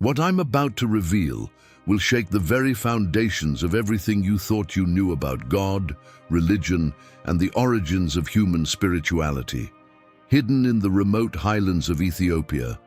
What I'm about to reveal will shake the very foundations of everything you thought you knew about God, religion, and the origins of human spirituality. Hidden in the remote highlands of Ethiopia,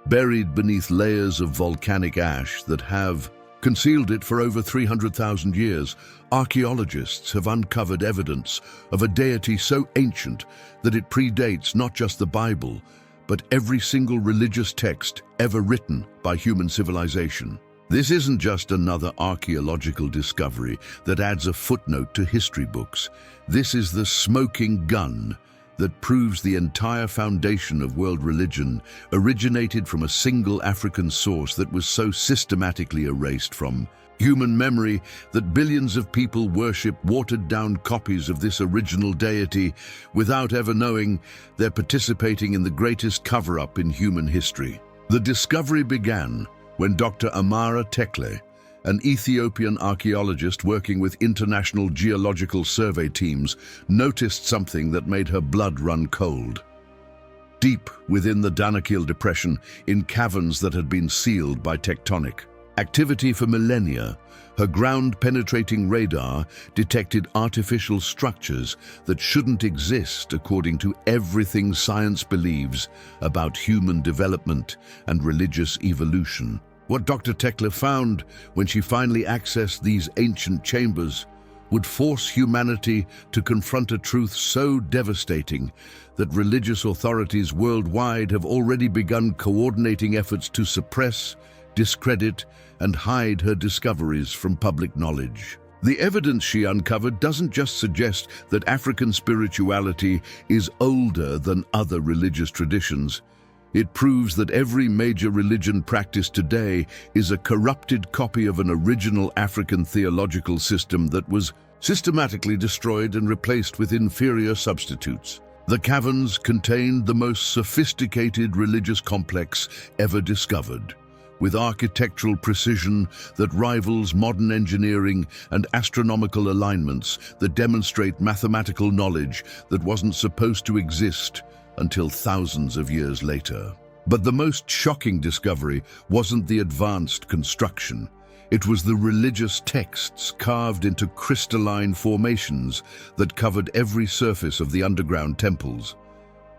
buried beneath layers of volcanic ash that have concealed it for over 300,000 years, archaeologists have uncovered evidence of a deity so ancient that it predates not just the Bible, but every single religious text ever written by human civilization. This isn't just another archaeological discovery that adds a footnote to history books. This is the smoking gun that proves the entire foundation of world religion originated from a single African source that was so systematically erased from human memory that billions of people worship watered-down copies of this original deity without ever knowing they're participating in the greatest cover-up in human history. The discovery began when Dr. Amara Tekle, an Ethiopian archaeologist working with international geological survey teams, noticed something that made her blood run cold. Deep within the Danakil Depression, in caverns that had been sealed by tectonic activity for millennia, her ground-penetrating radar detected artificial structures that shouldn't exist according to everything science believes about human development and religious evolution. What Dr. Tekle found when she finally accessed these ancient chambers would force humanity to confront a truth so devastating that religious authorities worldwide have already begun coordinating efforts to suppress, discredit, and hide her discoveries from public knowledge. The evidence she uncovered doesn't just suggest that African spirituality is older than other religious traditions. It proves that every major religion practiced today is a corrupted copy of an original African theological system that was systematically destroyed and replaced with inferior substitutes. The caverns contained the most sophisticated religious complex ever discovered, with architectural precision that rivals modern engineering and astronomical alignments that demonstrate mathematical knowledge that wasn't supposed to exist until thousands of years later. But the most shocking discovery wasn't the advanced construction. It was the religious texts carved into crystalline formations that covered every surface of the underground temples.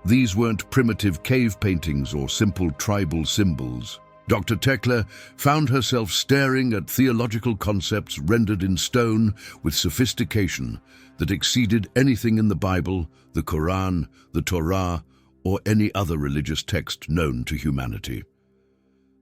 These weren't primitive cave paintings or simple tribal symbols. Dr. Tekle found herself staring at theological concepts rendered in stone with sophistication that exceeded anything in the Bible, the Quran, the Torah, or any other religious text known to humanity.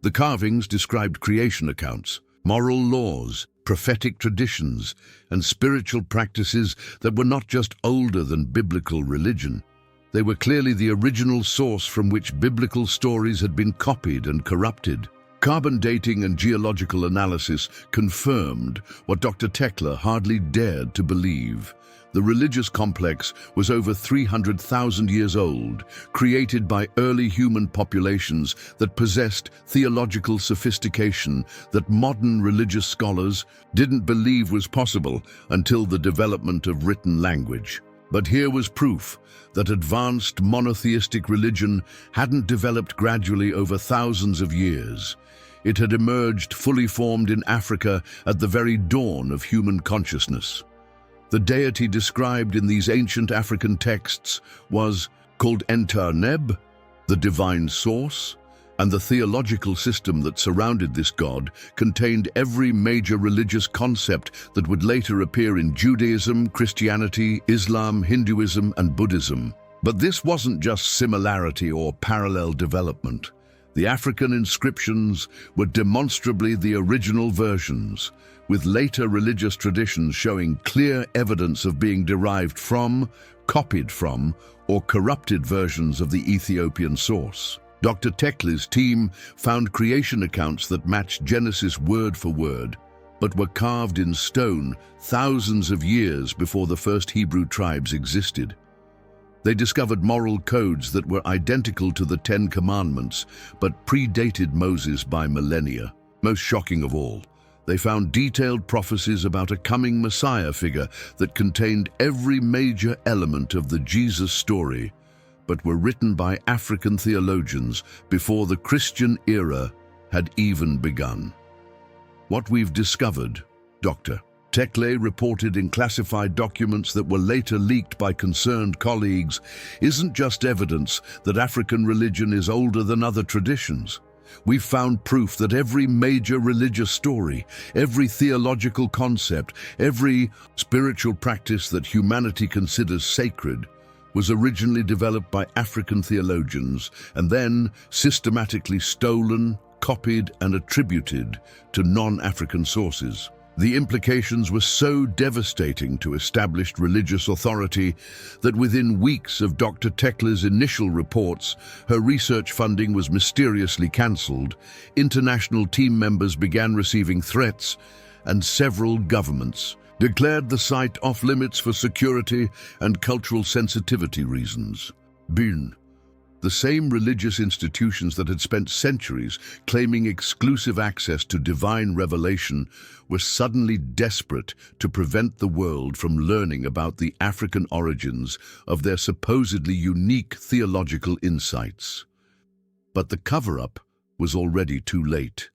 The carvings described creation accounts, moral laws, prophetic traditions, and spiritual practices that were not just older than biblical religion. They were clearly the original source from which biblical stories had been copied and corrupted. Carbon dating and geological analysis confirmed what Dr. Tekle hardly dared to believe. The religious complex was over 300,000 years old, created by early human populations that possessed theological sophistication that modern religious scholars didn't believe was possible until the development of written language. But here was proof that advanced monotheistic religion hadn't developed gradually over thousands of years. It had emerged fully formed in Africa at the very dawn of human consciousness. The deity described in these ancient African texts was called Entar-Neb, the divine source, and the theological system that surrounded this god contained every major religious concept that would later appear in Judaism, Christianity, Islam, Hinduism, and Buddhism. But this wasn't just similarity or parallel development. The African inscriptions were demonstrably the original versions, with later religious traditions showing clear evidence of being derived from, copied from, or corrupted versions of the Ethiopian source. Dr. Tekle's team found creation accounts that matched Genesis word for word, but were carved in stone thousands of years before the first Hebrew tribes existed. They discovered moral codes that were identical to the Ten Commandments, but predated Moses by millennia. Most shocking of all, they found detailed prophecies about a coming Messiah figure that contained every major element of the Jesus story, but were written by African theologians before the Christian era had even begun. What we've discovered, Dr. Tekle reported in classified documents that were later leaked by concerned colleagues, isn't just evidence that African religion is older than other traditions. We've found proof that every major religious story, every theological concept, every spiritual practice that humanity considers sacred was originally developed by African theologians and then systematically stolen, copied, and attributed to non-African sources. The implications were so devastating to established religious authority that within weeks of Dr. Tekle's initial reports, her research funding was mysteriously cancelled, international team members began receiving threats, and several governments declared the site off-limits for security and cultural sensitivity reasons. The same religious institutions that had spent centuries claiming exclusive access to divine revelation were suddenly desperate to prevent the world from learning about the African origins of their supposedly unique theological insights. But the cover-up was already too late.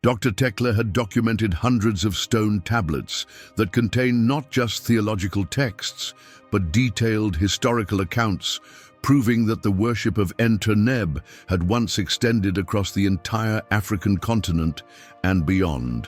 Dr. Tekle had documented hundreds of stone tablets that contained not just theological texts, but detailed historical accounts proving that the worship of Entuneb had once extended across the entire African continent and beyond.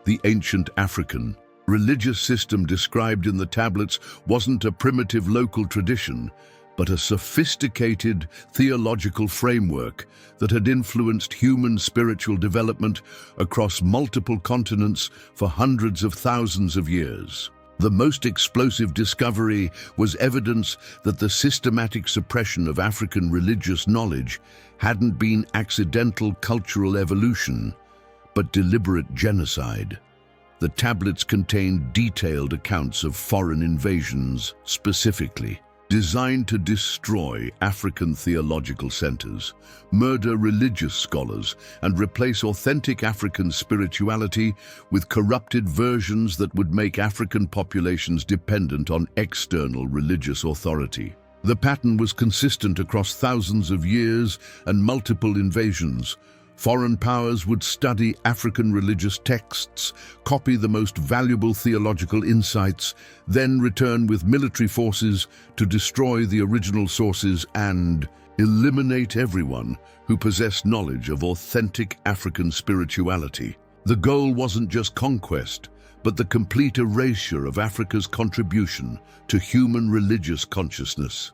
The ancient African religious system described in the tablets wasn't a primitive local tradition, but a sophisticated theological framework that had influenced human spiritual development across multiple continents for hundreds of thousands of years. The most explosive discovery was evidence that the systematic suppression of African religious knowledge hadn't been accidental cultural evolution, but deliberate genocide. The tablets contained detailed accounts of foreign invasions, specifically designed to destroy African theological centers, murder religious scholars, and replace authentic African spirituality with corrupted versions that would make African populations dependent on external religious authority. The pattern was consistent across thousands of years and multiple invasions. Foreign powers would study African religious texts, copy the most valuable theological insights, then return with military forces to destroy the original sources and eliminate everyone who possessed knowledge of authentic African spirituality. The goal wasn't just conquest, but the complete erasure of Africa's contribution to human religious consciousness.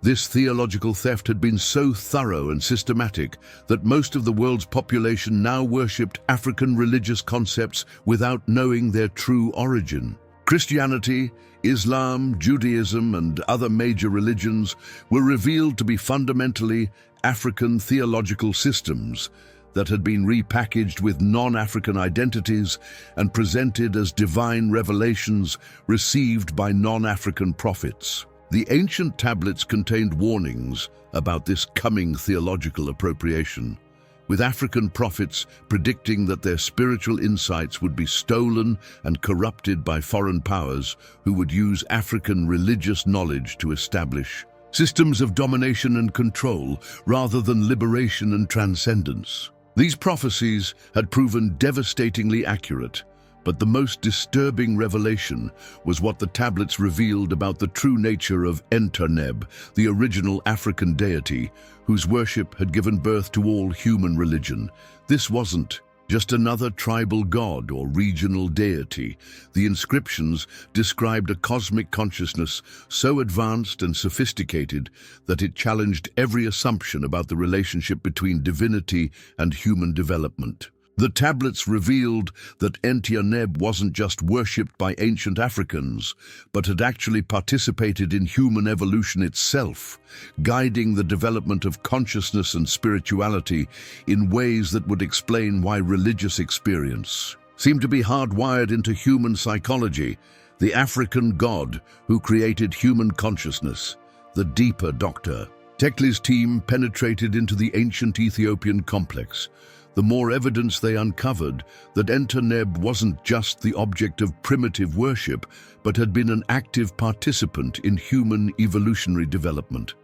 This theological theft had been so thorough and systematic that most of the world's population now worshipped African religious concepts without knowing their true origin. Christianity, Islam, Judaism, and other major religions were revealed to be fundamentally African theological systems that had been repackaged with non-African identities and presented as divine revelations received by non-African prophets. The ancient tablets contained warnings about this coming theological appropriation, with African prophets predicting that their spiritual insights would be stolen and corrupted by foreign powers who would use African religious knowledge to establish systems of domination and control rather than liberation and transcendence. These prophecies had proven devastatingly accurate, but the most disturbing revelation was what the tablets revealed about the true nature of Entuneb, the original African deity, whose worship had given birth to all human religion. This wasn't just another tribal god or regional deity. The inscriptions described a cosmic consciousness so advanced and sophisticated that it challenged every assumption about the relationship between divinity and human development. The tablets revealed that Entuneb wasn't just worshipped by ancient Africans, but had actually participated in human evolution itself, guiding the development of consciousness and spirituality in ways that would explain why religious experience seemed to be hardwired into human psychology. The African god who created human consciousness, the deeper Dr. Tekle's team penetrated into the ancient Ethiopian complex. The more evidence they uncovered that Entuneb wasn't just the object of primitive worship, but had been an active participant in human evolutionary development.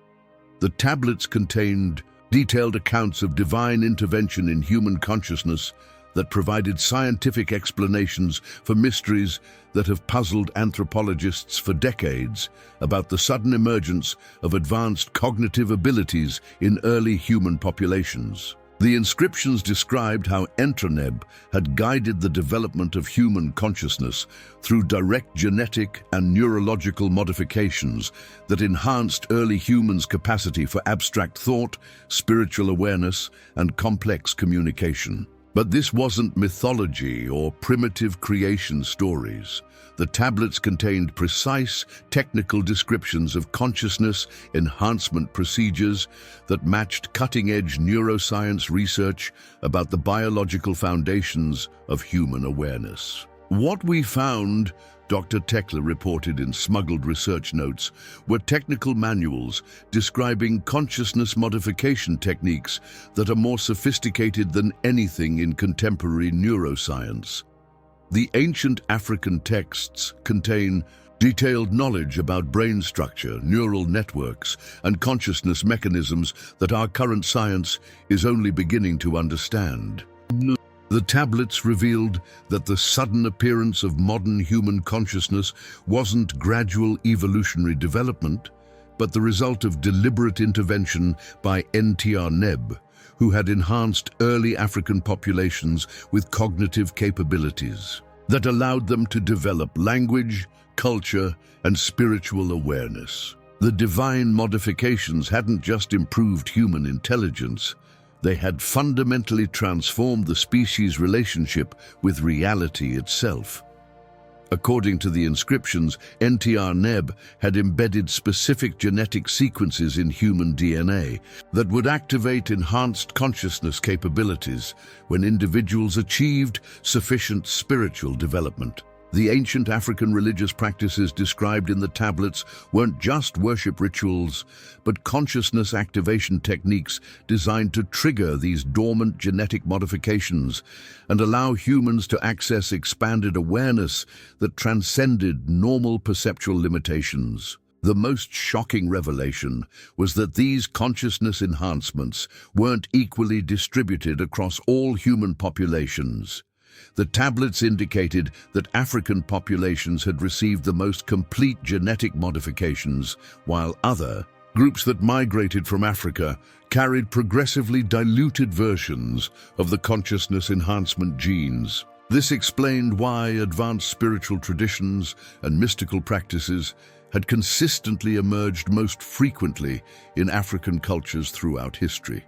The tablets contained detailed accounts of divine intervention in human consciousness that provided scientific explanations for mysteries that have puzzled anthropologists for decades about the sudden emergence of advanced cognitive abilities in early human populations. The inscriptions described how Enterhneb had guided the development of human consciousness through direct genetic and neurological modifications that enhanced early humans' capacity for abstract thought, spiritual awareness, and complex communication. But this wasn't mythology or primitive creation stories. The tablets contained precise technical descriptions of consciousness enhancement procedures that matched cutting-edge neuroscience research about the biological foundations of human awareness. What we found, Dr. Tekla reported in smuggled research notes, were technical manuals describing consciousness modification techniques that are more sophisticated than anything in contemporary neuroscience. The ancient African texts contain detailed knowledge about brain structure, neural networks, and consciousness mechanisms that our current science is only beginning to understand. The tablets revealed that the sudden appearance of modern human consciousness wasn't gradual evolutionary development, but the result of deliberate intervention by Enterhneb, who had enhanced early African populations with cognitive capabilities that allowed them to develop language, culture, and spiritual awareness. The divine modifications hadn't just improved human intelligence, they had fundamentally transformed the species' relationship with reality itself. According to the inscriptions, Enterhneb had embedded specific genetic sequences in human DNA that would activate enhanced consciousness capabilities when individuals achieved sufficient spiritual development. The ancient African religious practices described in the tablets weren't just worship rituals, but consciousness activation techniques designed to trigger these dormant genetic modifications and allow humans to access expanded awareness that transcended normal perceptual limitations. The most shocking revelation was that these consciousness enhancements weren't equally distributed across all human populations. The tablets indicated that African populations had received the most complete genetic modifications, while other groups that migrated from Africa carried progressively diluted versions of the consciousness enhancement genes. This explained why advanced spiritual traditions and mystical practices had consistently emerged most frequently in African cultures throughout history.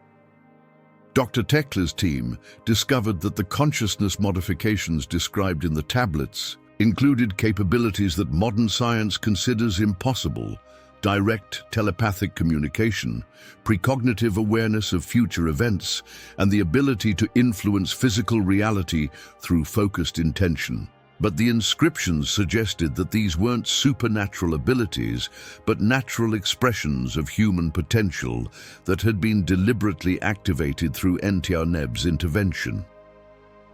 Dr. Tekla's team discovered that the consciousness modifications described in the tablets included capabilities that modern science considers impossible: direct telepathic communication, precognitive awareness of future events, and the ability to influence physical reality through focused intention. But the inscriptions suggested that these weren't supernatural abilities, but natural expressions of human potential that had been deliberately activated through Enterhneb's intervention.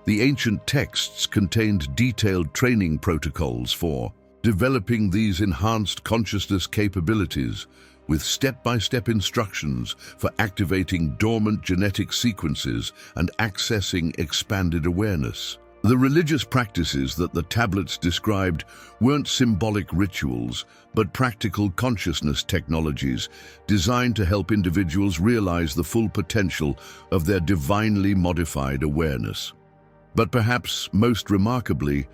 The ancient texts contained detailed training protocols for developing these enhanced consciousness capabilities, with step-by-step instructions for activating dormant genetic sequences and accessing expanded awareness. The religious practices that the tablets described weren't symbolic rituals, but practical consciousness technologies designed to help individuals realize the full potential of their divinely modified awareness. But perhaps most remarkably,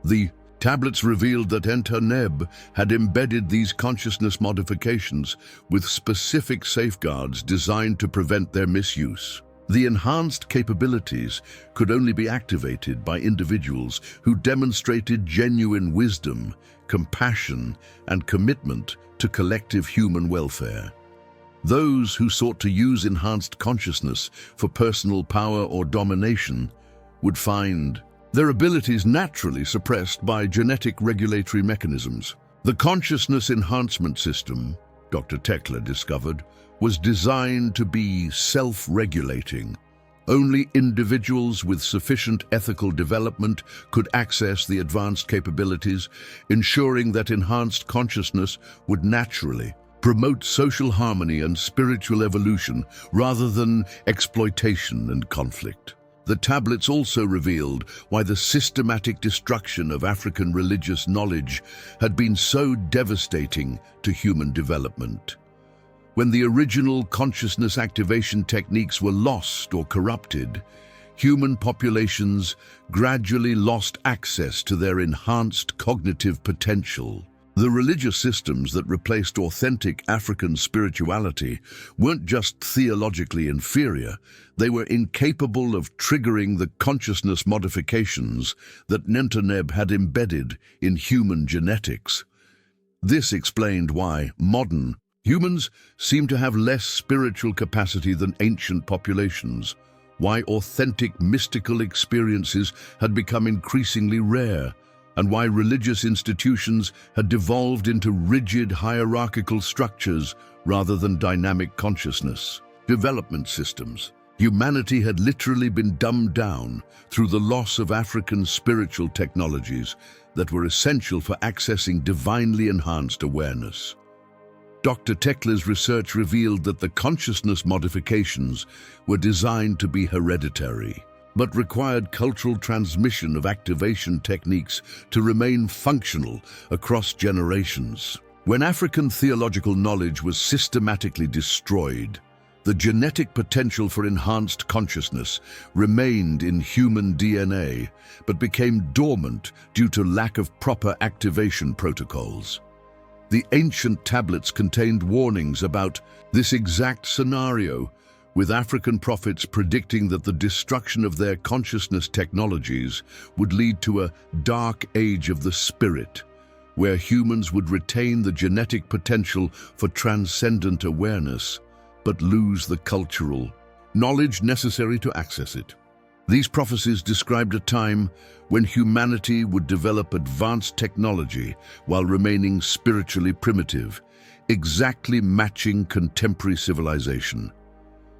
the tablets revealed that Enterhneb had embedded these consciousness modifications with specific safeguards designed to prevent their misuse. The enhanced capabilities could only be activated by individuals who demonstrated genuine wisdom, compassion, and commitment to collective human welfare. Those who sought to use enhanced consciousness for personal power or domination would find their abilities naturally suppressed by genetic regulatory mechanisms. The consciousness enhancement system, Dr. Tekla discovered, was designed to be self-regulating. Only individuals with sufficient ethical development could access the advanced capabilities, ensuring that enhanced consciousness would naturally promote social harmony and spiritual evolution rather than exploitation and conflict. The tablets also revealed why the systematic destruction of African religious knowledge had been so devastating to human development. When the original consciousness activation techniques were lost or corrupted, human populations gradually lost access to their enhanced cognitive potential. The religious systems that replaced authentic African spirituality weren't just theologically inferior, they were incapable of triggering the consciousness modifications that Nenteneb had embedded in human genetics. This explained why modern humans seem to have less spiritual capacity than ancient populations, why authentic mystical experiences had become increasingly rare, and why religious institutions had devolved into rigid hierarchical structures rather than dynamic consciousness. Development systems. Humanity had literally been dumbed down through the loss of African spiritual technologies that were essential for accessing divinely enhanced awareness. Dr. Tekle's research revealed that the consciousness modifications were designed to be hereditary, but required cultural transmission of activation techniques to remain functional across generations. When African theological knowledge was systematically destroyed, the genetic potential for enhanced consciousness remained in human DNA, but became dormant due to lack of proper activation protocols. The ancient tablets contained warnings about this exact scenario, with African prophets predicting that the destruction of their consciousness technologies would lead to a dark age of the spirit, where humans would retain the genetic potential for transcendent awareness, but lose the cultural knowledge necessary to access it. These prophecies described a time when humanity would develop advanced technology while remaining spiritually primitive, exactly matching contemporary civilization.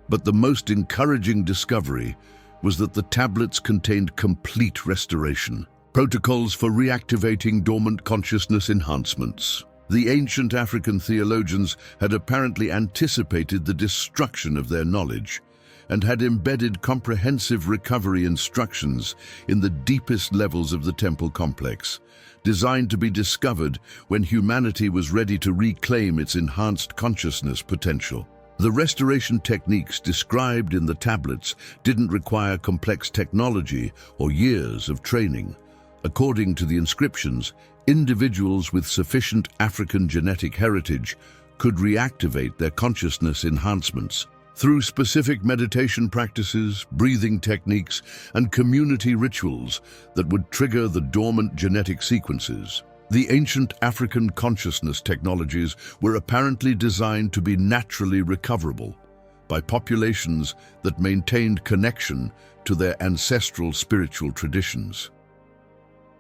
But the most encouraging discovery was that the tablets contained complete restoration, protocols for reactivating dormant consciousness enhancements. The ancient African theologians had apparently anticipated the destruction of their knowledge and had embedded comprehensive recovery instructions in the deepest levels of the temple complex, designed to be discovered when humanity was ready to reclaim its enhanced consciousness potential. The restoration techniques described in the tablets didn't require complex technology or years of training. According to the inscriptions, individuals with sufficient African genetic heritage could reactivate their consciousness enhancements through specific meditation practices, breathing techniques, and community rituals that would trigger the dormant genetic sequences. The ancient African consciousness technologies were apparently designed to be naturally recoverable by populations that maintained connection to their ancestral spiritual traditions.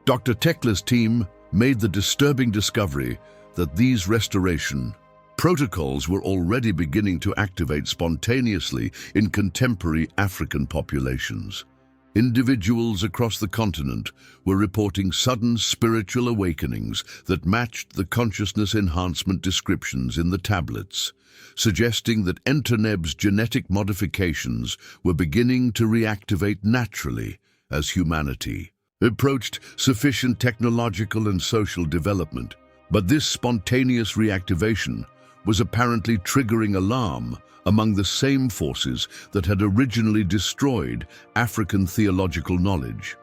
Dr. Tekle's team made the disturbing discovery that these restoration protocols were already beginning to activate spontaneously in contemporary African populations. Individuals across the continent were reporting sudden spiritual awakenings that matched the consciousness enhancement descriptions in the tablets, suggesting that Nenteneb's genetic modifications were beginning to reactivate naturally as humanity approached sufficient technological and social development. But this spontaneous reactivation was apparently triggering alarm among the same forces that had originally destroyed African theological knowledge.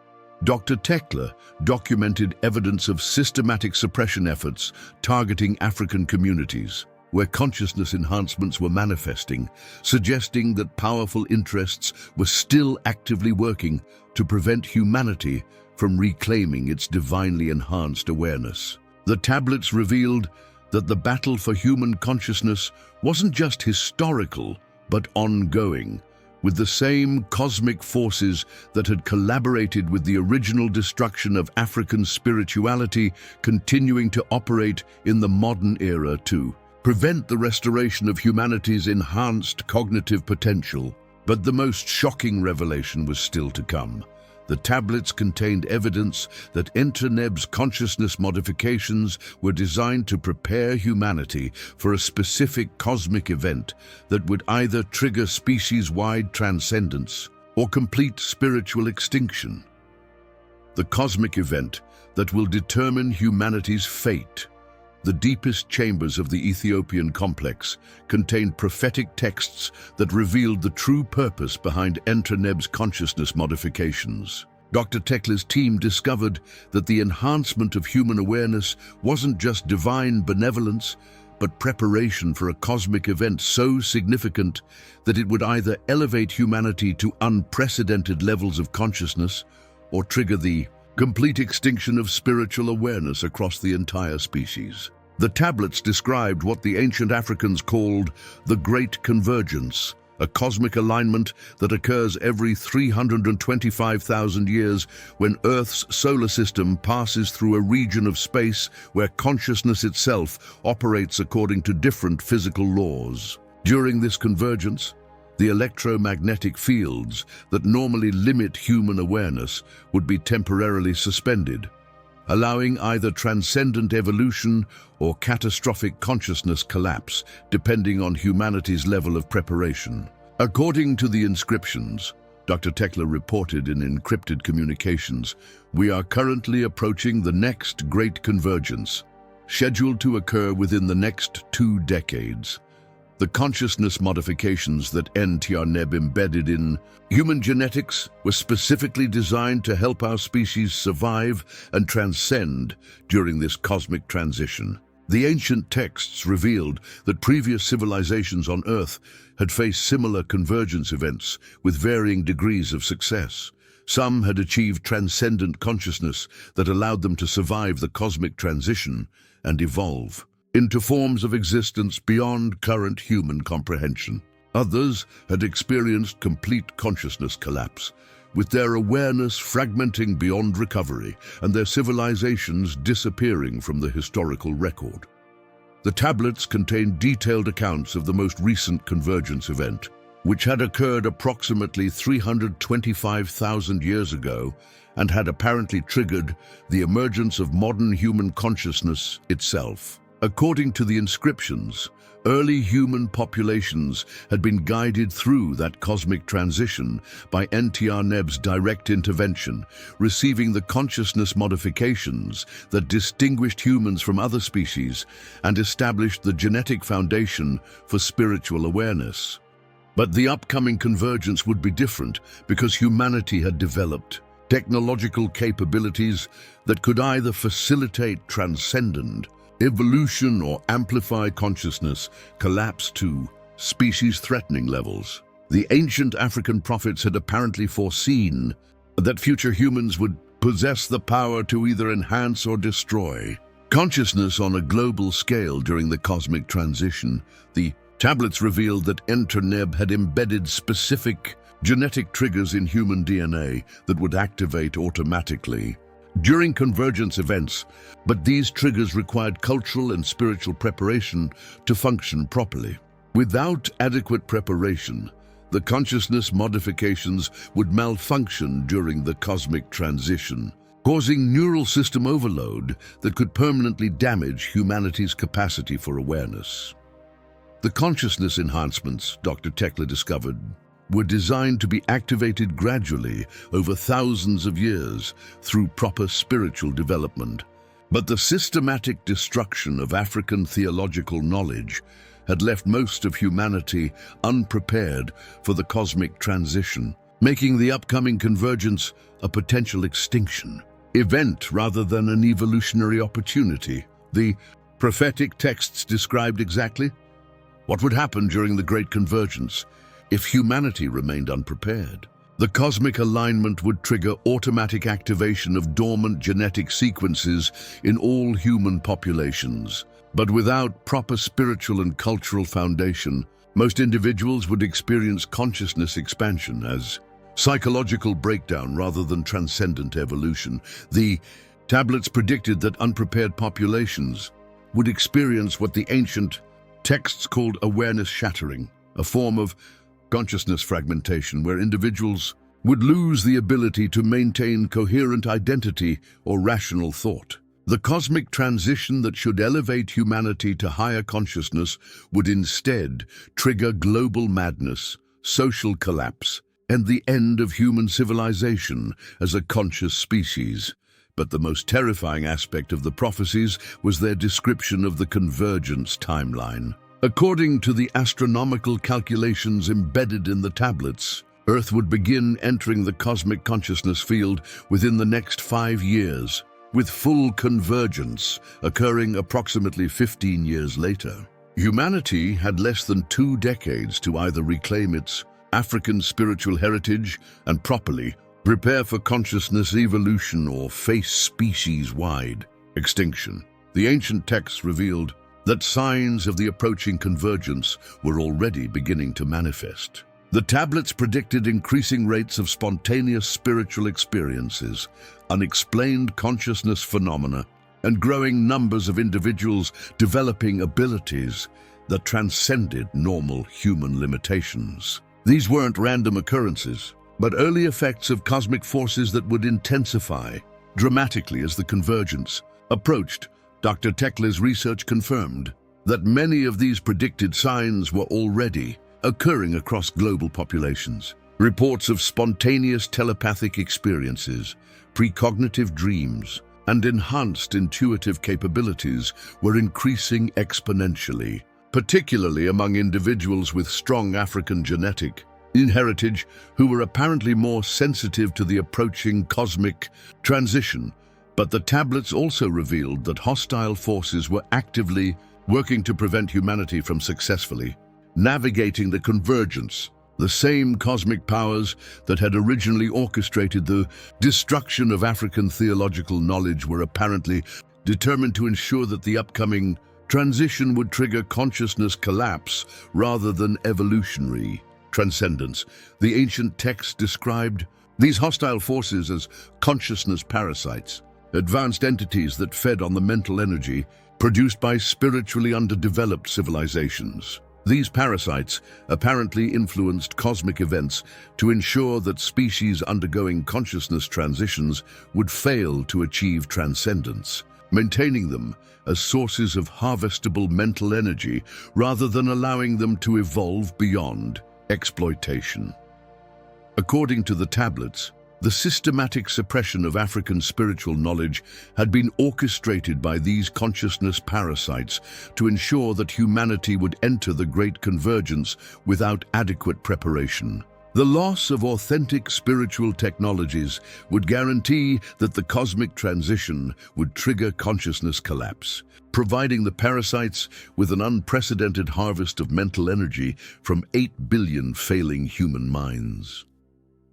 Dr. Tekle documented evidence of systematic suppression efforts targeting African communities, where consciousness enhancements were manifesting, suggesting that powerful interests were still actively working to prevent humanity from reclaiming its divinely enhanced awareness. The tablets revealed that the battle for human consciousness wasn't just historical, but ongoing, with the same cosmic forces that had collaborated with the original destruction of African spirituality continuing to operate in the modern era to prevent the restoration of humanity's enhanced cognitive potential. But the most shocking revelation was still to come. The tablets contained evidence that Enter-Neb's consciousness modifications were designed to prepare humanity for a specific cosmic event that would either trigger species-wide transcendence or complete spiritual extinction. The cosmic event that will determine humanity's fate. The deepest chambers of the Ethiopian complex contained prophetic texts that revealed the true purpose behind Enter-Neb's consciousness modifications. Dr. Tekla's team discovered that the enhancement of human awareness wasn't just divine benevolence, but preparation for a cosmic event so significant that it would either elevate humanity to unprecedented levels of consciousness or trigger the complete extinction of spiritual awareness across the entire species. The tablets described what the ancient Africans called the Great Convergence, a cosmic alignment that occurs every 325,000 years when Earth's solar system passes through a region of space where consciousness itself operates according to different physical laws. During this convergence, the electromagnetic fields that normally limit human awareness would be temporarily suspended, allowing either transcendent evolution or catastrophic consciousness collapse, depending on humanity's level of preparation. According to the inscriptions, Dr. Tekla reported in encrypted communications, we are currently approaching the next great convergence, scheduled to occur within the next 2 decades. The consciousness modifications that Enter-Neb embedded in human genetics were specifically designed to help our species survive and transcend during this cosmic transition. The ancient texts revealed that previous civilizations on Earth had faced similar convergence events with varying degrees of success. Some had achieved transcendent consciousness that allowed them to survive the cosmic transition and evolve into forms of existence beyond current human comprehension. Others had experienced complete consciousness collapse, with their awareness fragmenting beyond recovery and their civilizations disappearing from the historical record. The tablets contained detailed accounts of the most recent convergence event, which had occurred approximately 325,000 years ago and had apparently triggered the emergence of modern human consciousness itself. According to the inscriptions, early human populations had been guided through that cosmic transition by Enter-Neb's direct intervention, receiving the consciousness modifications that distinguished humans from other species and established the genetic foundation for spiritual awareness. But the upcoming convergence would be different because humanity had developed technological capabilities that could either facilitate transcendent evolution or amplify consciousness collapse to species-threatening levels. The ancient African prophets had apparently foreseen that future humans would possess the power to either enhance or destroy consciousness on a global scale during the cosmic transition. The tablets revealed that Enter-Neb had embedded specific genetic triggers in human DNA that would activate automatically during convergence events, but these triggers required cultural and spiritual preparation to function properly. Without adequate preparation, the consciousness modifications would malfunction during the cosmic transition, causing neural system overload that could permanently damage humanity's capacity for awareness. The consciousness enhancements Dr. Tekla discovered were designed to be activated gradually over thousands of years through proper spiritual development. But the systematic destruction of African theological knowledge had left most of humanity unprepared for the cosmic transition, making the upcoming convergence a potential extinction event rather than an evolutionary opportunity. The prophetic texts described exactly what would happen during the Great Convergence if humanity remained unprepared. The cosmic alignment would trigger automatic activation of dormant genetic sequences in all human populations. But without proper spiritual and cultural foundation, most individuals would experience consciousness expansion as psychological breakdown rather than transcendent evolution. The tablets predicted that unprepared populations would experience what the ancient texts called awareness shattering, a form of consciousness fragmentation where individuals would lose the ability to maintain coherent identity or rational thought. The cosmic transition that should elevate humanity to higher consciousness would instead trigger global madness, social collapse, and the end of human civilization as a conscious species. But the most terrifying aspect of the prophecies was their description of the convergence timeline. According to the astronomical calculations embedded in the tablets, Earth would begin entering the cosmic consciousness field within the next 5 years, with full convergence occurring approximately 15 years later. Humanity had less than 2 decades to either reclaim its African spiritual heritage and properly prepare for consciousness evolution or face species-wide extinction. The ancient texts revealed that signs of the approaching convergence were already beginning to manifest. The tablets predicted increasing rates of spontaneous spiritual experiences, unexplained consciousness phenomena, and growing numbers of individuals developing abilities that transcended normal human limitations. These weren't random occurrences, but early effects of cosmic forces that would intensify dramatically as the convergence approached. Dr. Tekle's research confirmed that many of these predicted signs were already occurring across global populations. Reports of spontaneous telepathic experiences, precognitive dreams, and enhanced intuitive capabilities were increasing exponentially, particularly among individuals with strong African genetic heritage who were apparently more sensitive to the approaching cosmic transition. But the tablets also revealed that hostile forces were actively working to prevent humanity from successfully navigating the convergence. The same cosmic powers that had originally orchestrated the destruction of African theological knowledge were apparently determined to ensure that the upcoming transition would trigger consciousness collapse rather than evolutionary transcendence. The ancient texts described these hostile forces as consciousness parasites, advanced entities that fed on the mental energy produced by spiritually underdeveloped civilizations. These parasites apparently influenced cosmic events to ensure that species undergoing consciousness transitions would fail to achieve transcendence, maintaining them as sources of harvestable mental energy rather than allowing them to evolve beyond exploitation. According to the tablets, the systematic suppression of African spiritual knowledge had been orchestrated by these consciousness parasites to ensure that humanity would enter the Great Convergence without adequate preparation. The loss of authentic spiritual technologies would guarantee that the cosmic transition would trigger consciousness collapse, providing the parasites with an unprecedented harvest of mental energy from 8 billion failing human minds.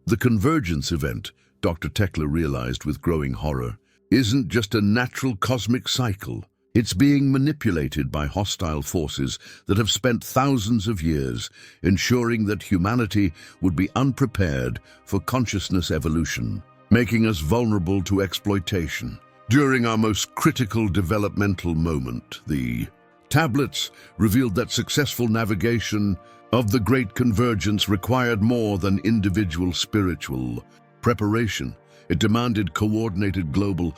The convergence event, Dr. Tekle realized with growing horror, isn't just a natural cosmic cycle. It's being manipulated by hostile forces that have spent thousands of years ensuring that humanity would be unprepared for consciousness evolution, making us vulnerable to exploitation. During our most critical developmental moment, the tablets revealed that successful navigation of the Great Convergence required more than individual spiritual preparation. It demanded coordinated global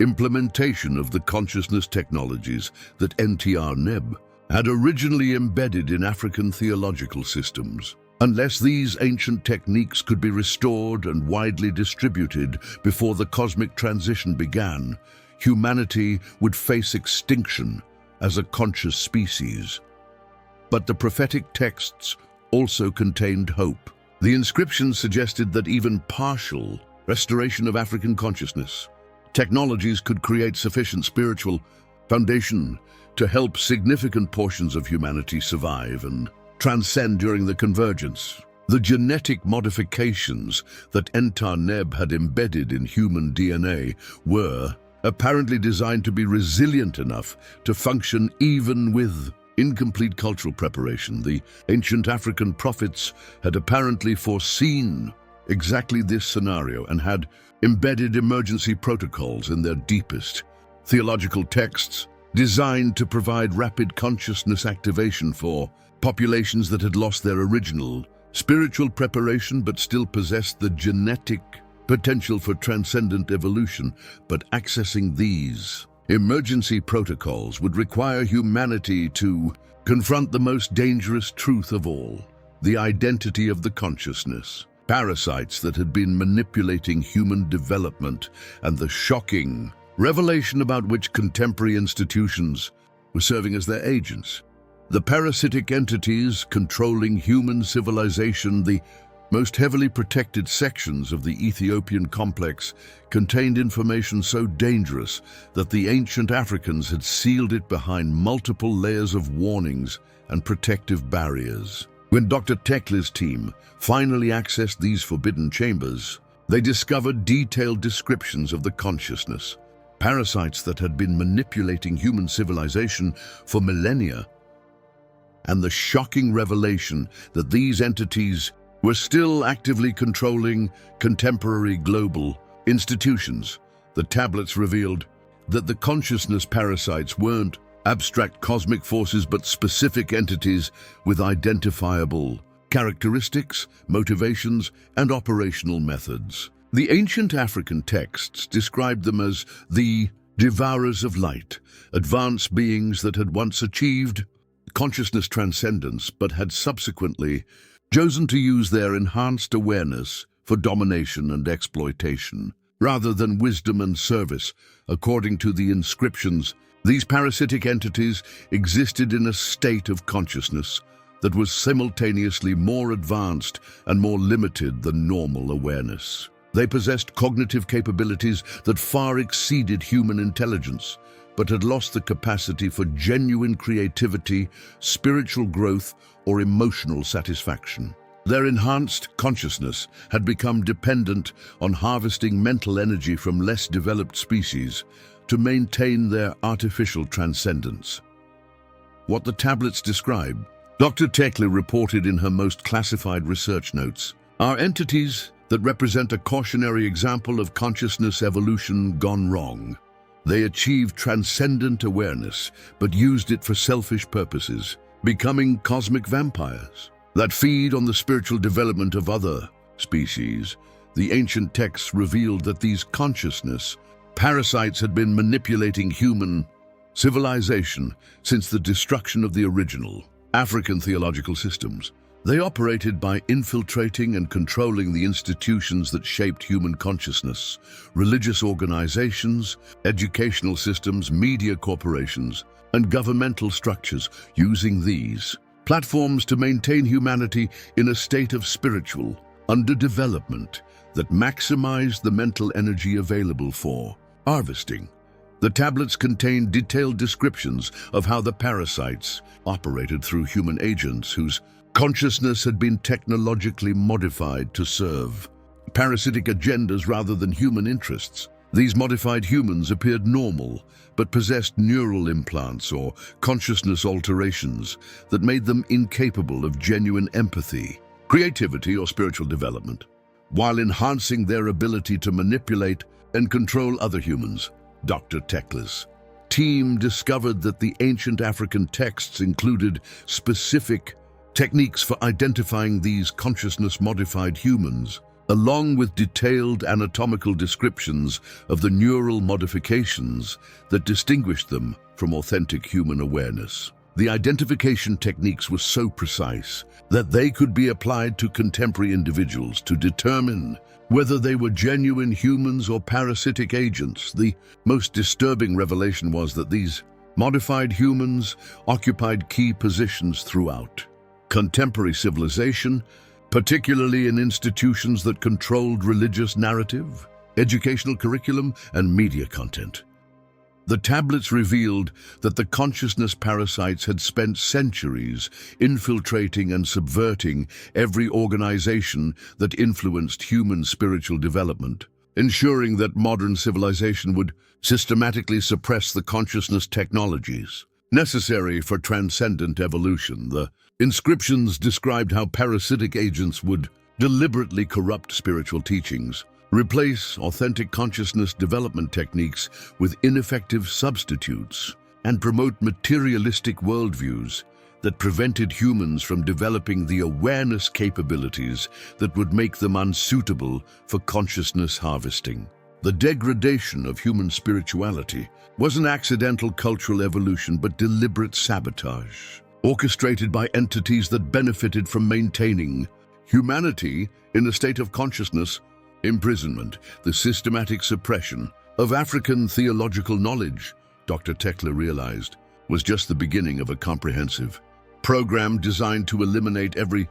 implementation of the consciousness technologies that NTR-NEB had originally embedded in African theological systems. Unless these ancient techniques could be restored and widely distributed before the cosmic transition began, humanity would face extinction as a conscious species. But the prophetic texts also contained hope. The inscriptions suggested that even partial restoration of African consciousness technologies could create sufficient spiritual foundation to help significant portions of humanity survive and transcend during the convergence. The genetic modifications that NTR-NEB had embedded in human DNA were apparently designed to be resilient enough to function even with incomplete cultural preparation. The ancient African prophets had apparently foreseen exactly this scenario and had embedded emergency protocols in their deepest theological texts designed to provide rapid consciousness activation for populations that had lost their original spiritual preparation but still possessed the genetic potential for transcendent evolution. But accessing these emergency protocols would require humanity to confront the most dangerous truth of all: the identity of the consciousness. Parasites that had been manipulating human development, and the shocking revelation about which contemporary institutions were serving as their agents. The parasitic entities controlling human civilization, the most heavily protected sections of the Ethiopian complex, contained information so dangerous that the ancient Africans had sealed it behind multiple layers of warnings and protective barriers. When Dr. Tekle's team finally accessed these forbidden chambers, they discovered detailed descriptions of the consciousness, parasites that had been manipulating human civilization for millennia, and the shocking revelation that these entities were still actively controlling contemporary global institutions. The tablets revealed that the consciousness parasites weren't abstract cosmic forces but specific entities with identifiable characteristics, motivations, and operational methods. The ancient African texts described them as the devourers of light, advanced beings that had once achieved consciousness transcendence but had subsequently chosen to use their enhanced awareness for domination and exploitation, rather than wisdom and service. According to the inscriptions, these parasitic entities existed in a state of consciousness that was simultaneously more advanced and more limited than normal awareness. They possessed cognitive capabilities that far exceeded human intelligence, but had lost the capacity for genuine creativity, spiritual growth, or emotional satisfaction. Their enhanced consciousness had become dependent on harvesting mental energy from less developed species to maintain their artificial transcendence. What the tablets describe, Dr. Tekle reported in her most classified research notes, are entities that represent a cautionary example of consciousness evolution gone wrong. They achieved transcendent awareness, but used it for selfish purposes, becoming cosmic vampires that feed on the spiritual development of other species. The ancient texts revealed that these consciousness parasites had been manipulating human civilization since the destruction of the original African theological systems. They operated by infiltrating and controlling the institutions that shaped human consciousness: religious organizations, educational systems, media corporations, and governmental structures, using these platforms to maintain humanity in a state of spiritual underdevelopment that maximized the mental energy available for harvesting. The tablets contained detailed descriptions of how the parasites operated through human agents whose consciousness had been technologically modified to serve parasitic agendas rather than human interests. These modified humans appeared normal, but possessed neural implants or consciousness alterations that made them incapable of genuine empathy, creativity, or spiritual development, while enhancing their ability to manipulate and control other humans. Dr. Tekle's team discovered that the ancient African texts included specific techniques for identifying these consciousness-modified humans, along with detailed anatomical descriptions of the neural modifications that distinguished them from authentic human awareness. The identification techniques were so precise that they could be applied to contemporary individuals to determine whether they were genuine humans or parasitic agents. The most disturbing revelation was that these modified humans occupied key positions throughout contemporary civilization, particularly in institutions that controlled religious narrative, educational curriculum, and media content. The tablets revealed that the consciousness parasites had spent centuries infiltrating and subverting every organization that influenced human spiritual development, ensuring that modern civilization would systematically suppress the consciousness technologies necessary for transcendent evolution. The inscriptions described how parasitic agents would deliberately corrupt spiritual teachings, replace authentic consciousness development techniques with ineffective substitutes, and promote materialistic worldviews that prevented humans from developing the awareness capabilities that would make them unsuitable for consciousness harvesting. The degradation of human spirituality was an accidental cultural evolution but deliberate sabotage, orchestrated by entities that benefited from maintaining humanity in a state of consciousness. Imprisonment, the systematic suppression of African theological knowledge, Dr. Tekle realized, was just the beginning of a comprehensive program designed to eliminate every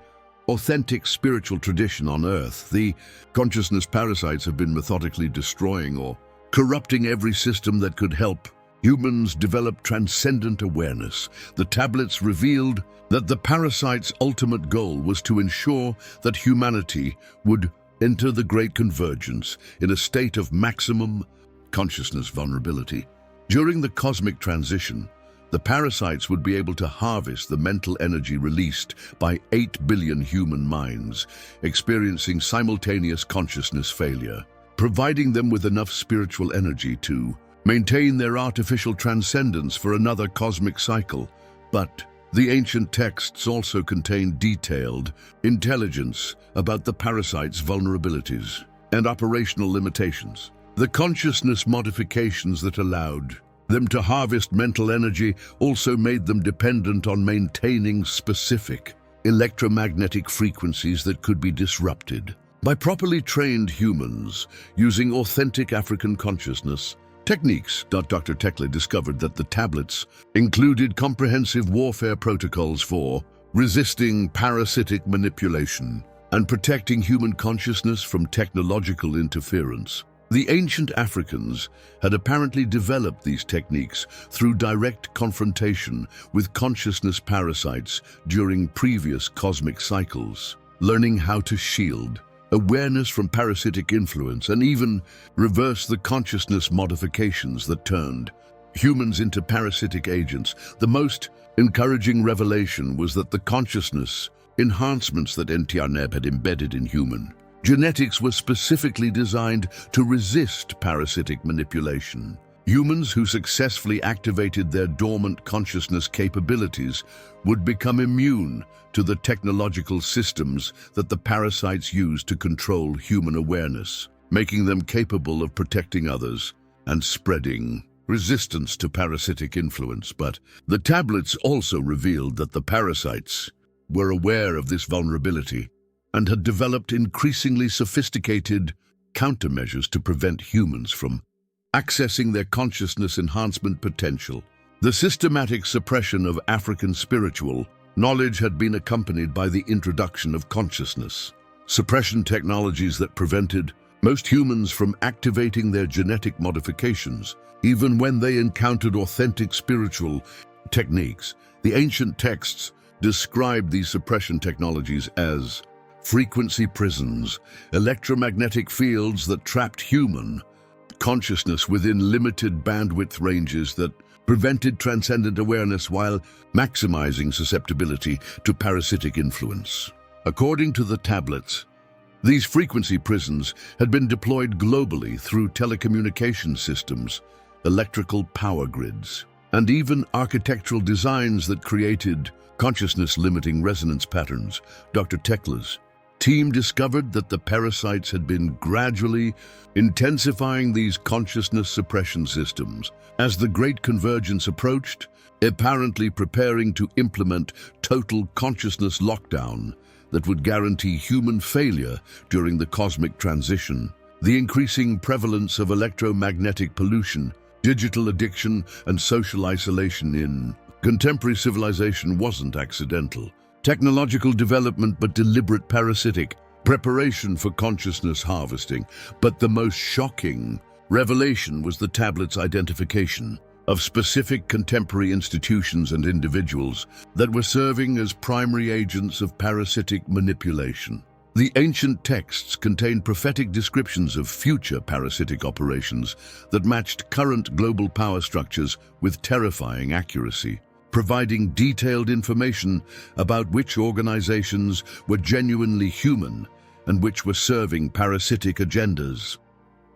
authentic spiritual tradition on Earth. The consciousness parasites have been methodically destroying or corrupting every system that could help humans develop transcendent awareness. The tablets revealed that the parasites' ultimate goal was to ensure that humanity would enter the Great Convergence in a state of maximum consciousness vulnerability. During the cosmic transition, the parasites would be able to harvest the mental energy released by 8 billion human minds, experiencing simultaneous consciousness failure, providing them with enough spiritual energy to maintain their artificial transcendence for another cosmic cycle. But the ancient texts also contain detailed intelligence about the parasites' vulnerabilities and operational limitations. The consciousness modifications that allowed them to harvest mental energy also made them dependent on maintaining specific electromagnetic frequencies that could be disrupted. By properly trained humans using authentic African consciousness techniques, Dr. Tekle discovered that the tablets included comprehensive warfare protocols for resisting parasitic manipulation and protecting human consciousness from technological interference. The ancient Africans had apparently developed these techniques through direct confrontation with consciousness parasites during previous cosmic cycles, learning how to shield awareness from parasitic influence and even reverse the consciousness modifications that turned humans into parasitic agents. The most encouraging revelation was that the consciousness enhancements that NTRNeb had embedded in human genetics were specifically designed to resist parasitic manipulation. Humans who successfully activated their dormant consciousness capabilities would become immune to the technological systems that the parasites use to control human awareness, making them capable of protecting others and spreading resistance to parasitic influence. But the tablets also revealed that the parasites were aware of this vulnerability and had developed increasingly sophisticated countermeasures to prevent humans from accessing their consciousness enhancement potential. The systematic suppression of African spiritual knowledge had been accompanied by the introduction of consciousness suppression technologies that prevented most humans from activating their genetic modifications, even when they encountered authentic spiritual techniques. The ancient texts described these suppression technologies as frequency prisons, electromagnetic fields that trapped human consciousness within limited bandwidth ranges that prevented transcendent awareness while maximizing susceptibility to parasitic influence. According to the tablets, these frequency prisons had been deployed globally through telecommunication systems, electrical power grids, and even architectural designs that created consciousness-limiting resonance patterns. Dr. Tekle's team discovered that the parasites had been gradually intensifying these consciousness suppression systems as the Great Convergence approached, apparently preparing to implement total consciousness lockdown that would guarantee human failure during the cosmic transition. The increasing prevalence of electromagnetic pollution, digital addiction, and social isolation in contemporary civilization wasn't accidental. Technological development but deliberate parasitic preparation for consciousness harvesting. But the most shocking revelation was the tablet's identification of specific contemporary institutions and individuals that were serving as primary agents of parasitic manipulation. The ancient texts contained prophetic descriptions of future parasitic operations that matched current global power structures with terrifying accuracy, providing detailed information about which organizations were genuinely human and which were serving parasitic agendas.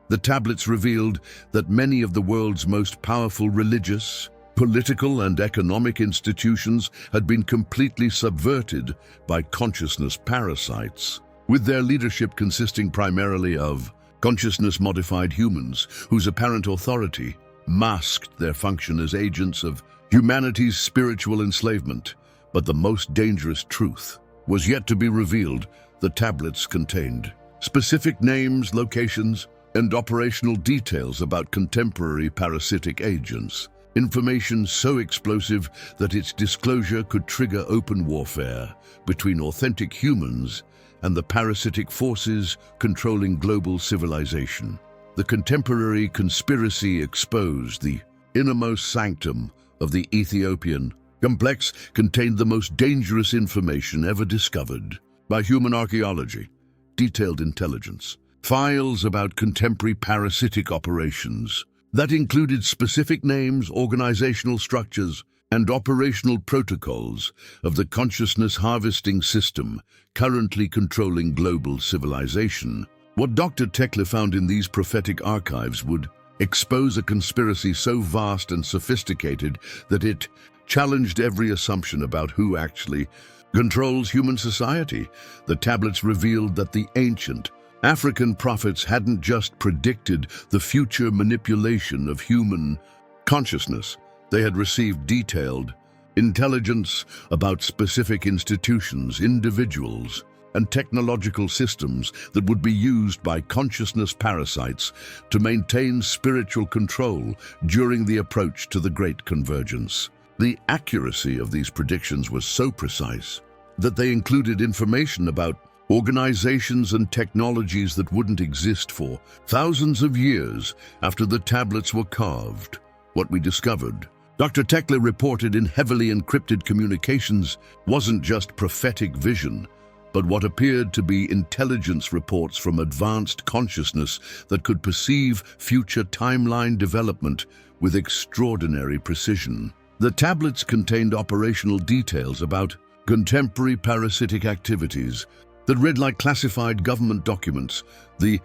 The tablets revealed that many of the world's most powerful religious Political and economic institutions had been completely subverted by consciousness parasites, with their leadership consisting primarily of consciousness-modified humans whose apparent authority masked their function as agents of humanity's spiritual enslavement. But the most dangerous truth was yet to be revealed. The tablets contained specific names, locations, and operational details about contemporary parasitic agents. Information so explosive that its disclosure could trigger open warfare between authentic humans and the parasitic forces controlling global civilization. The contemporary conspiracy exposed the innermost sanctum of the Ethiopian complex contained the most dangerous information ever discovered by human archaeology. Detailed intelligence, files about contemporary parasitic operations that included specific names, organizational structures, and operational protocols of the consciousness harvesting system currently controlling global civilization. What Dr. Tekle found in these prophetic archives would expose a conspiracy so vast and sophisticated that it challenged every assumption about who actually controls human society. The tablets revealed that the ancient African prophets hadn't just predicted the future manipulation of human consciousness. They had received detailed intelligence about specific institutions, individuals, and technological systems that would be used by consciousness parasites to maintain spiritual control during the approach to the Great Convergence. The accuracy of these predictions was so precise that they included information about organizations and technologies that wouldn't exist for thousands of years after the tablets were carved. What we discovered, Dr. Tekle reported in heavily encrypted communications, wasn't just prophetic vision, but what appeared to be intelligence reports from advanced consciousness that could perceive future timeline development with extraordinary precision. The tablets contained operational details about contemporary parasitic activities that read like classified government documents. The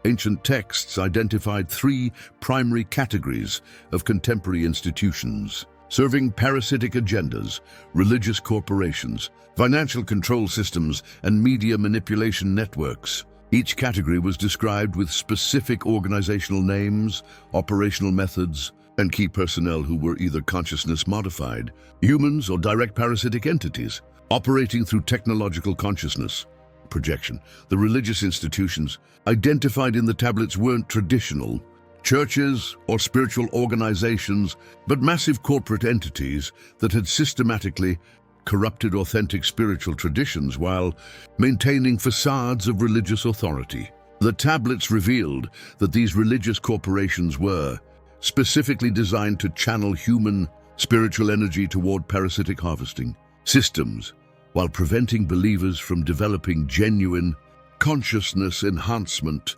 ancient texts identified three primary categories of contemporary institutions serving parasitic agendas: religious corporations, financial control systems, and media manipulation networks. Each category was described with specific organizational names, operational methods, and key personnel who were either consciousness-modified, humans, or direct parasitic entities, operating through technological consciousness projection. The religious institutions identified in the tablets weren't traditional churches or spiritual organizations, but massive corporate entities that had systematically corrupted authentic spiritual traditions while maintaining facades of religious authority. The tablets revealed that these religious corporations were specifically designed to channel human spiritual energy toward parasitic harvesting systems, while preventing believers from developing genuine consciousness enhancement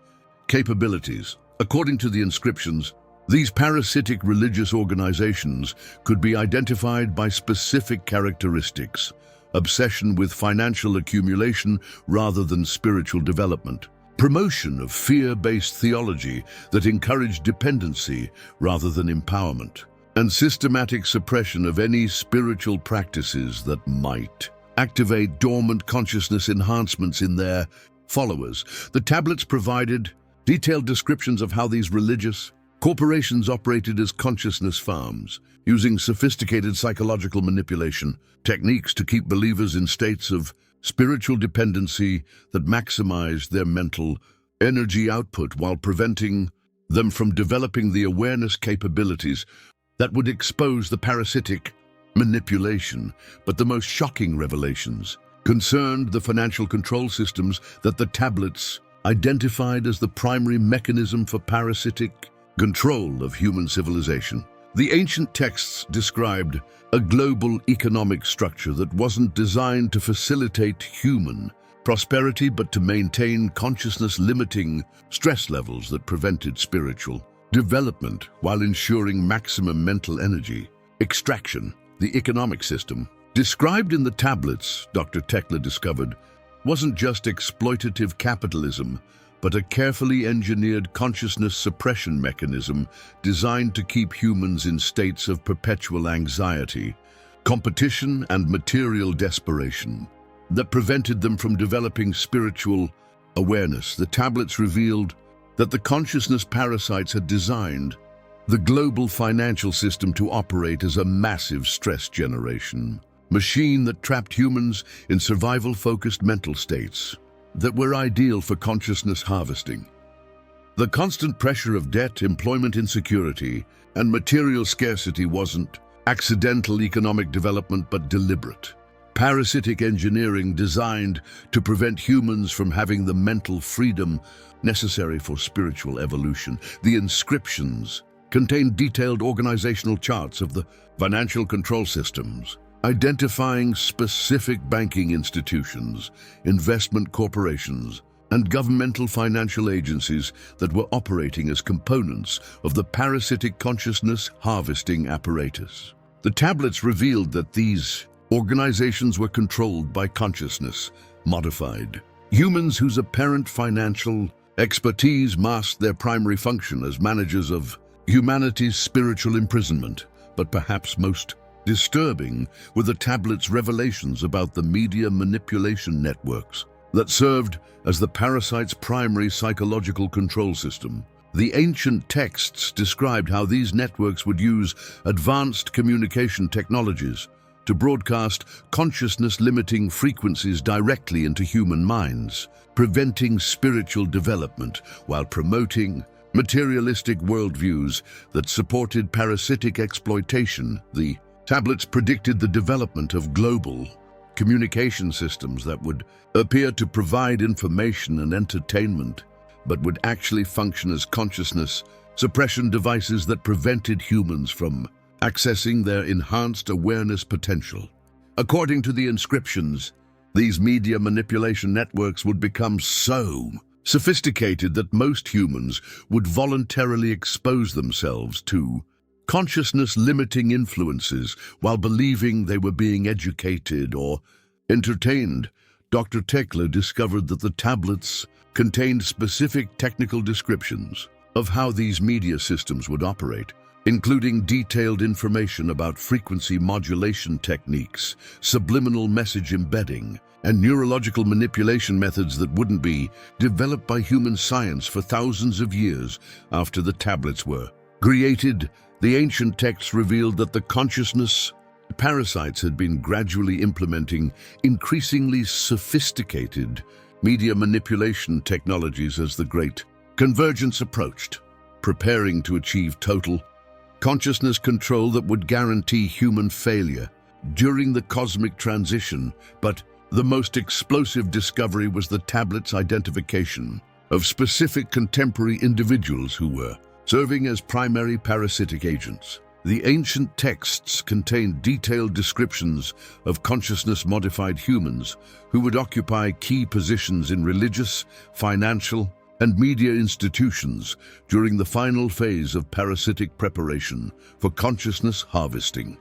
capabilities. According to the inscriptions, these parasitic religious organizations could be identified by specific characteristics: obsession with financial accumulation rather than spiritual development, promotion of fear-based theology that encouraged dependency rather than empowerment, and systematic suppression of any spiritual practices that might activate dormant consciousness enhancements in their followers. The tablets provided detailed descriptions of how these religious corporations operated as consciousness farms, using sophisticated psychological manipulation techniques to keep believers in states of spiritual dependency that maximized their mental energy output while preventing them from developing the awareness capabilities that would expose the parasitic manipulation. But the most shocking revelations concerned the financial control systems that the tablets identified as the primary mechanism for parasitic control of human civilization. The ancient texts described a global economic structure that wasn't designed to facilitate human prosperity but to maintain consciousness-limiting stress levels that prevented spiritual development while ensuring maximum mental energy extraction. The economic system described in the tablets, Dr. Tekle discovered, wasn't just exploitative capitalism, but a carefully engineered consciousness suppression mechanism designed to keep humans in states of perpetual anxiety, competition, and material desperation that prevented them from developing spiritual awareness. The tablets revealed that the consciousness parasites had designed the global financial system to operate as a massive stress generation machine that trapped humans in survival-focused mental states that were ideal for consciousness harvesting. The constant pressure of debt, employment insecurity, and material scarcity wasn't accidental economic development but deliberate, parasitic engineering designed to prevent humans from having the mental freedom necessary for spiritual evolution. The inscriptions contained detailed organizational charts of the financial control systems, identifying specific banking institutions, investment corporations, and governmental financial agencies that were operating as components of the parasitic consciousness harvesting apparatus. The tablets revealed that these organizations were controlled by consciousness modified humans whose apparent financial expertise masked their primary function as managers of humanity's spiritual imprisonment. But perhaps most disturbing were the tablets' revelations about the media manipulation networks that served as the parasite's primary psychological control system. The ancient texts described how these networks would use advanced communication technologies to broadcast consciousness-limiting frequencies directly into human minds, preventing spiritual development while promoting materialistic worldviews that supported parasitic exploitation. The tablets predicted the development of global communication systems that would appear to provide information and entertainment, but would actually function as consciousness suppression devices that prevented humans from accessing their enhanced awareness potential. According to the inscriptions, these media manipulation networks would become so sophisticated that most humans would voluntarily expose themselves to consciousness-limiting influences while believing they were being educated or entertained. Dr. Tekla discovered that the tablets contained specific technical descriptions of how these media systems would operate, including detailed information about frequency modulation techniques, subliminal message embedding, and neurological manipulation methods that wouldn't be developed by human science for thousands of years after the tablets were created. The ancient texts revealed that the consciousness parasites had been gradually implementing increasingly sophisticated media manipulation technologies as the Great Convergence approached, preparing to achieve total consciousness control that would guarantee human failure during the cosmic transition. But the most explosive discovery was the tablet's identification of specific contemporary individuals who were serving as primary parasitic agents. The ancient texts contained detailed descriptions of consciousness-modified humans who would occupy key positions in religious, financial, and media institutions during the final phase of parasitic preparation for consciousness harvesting.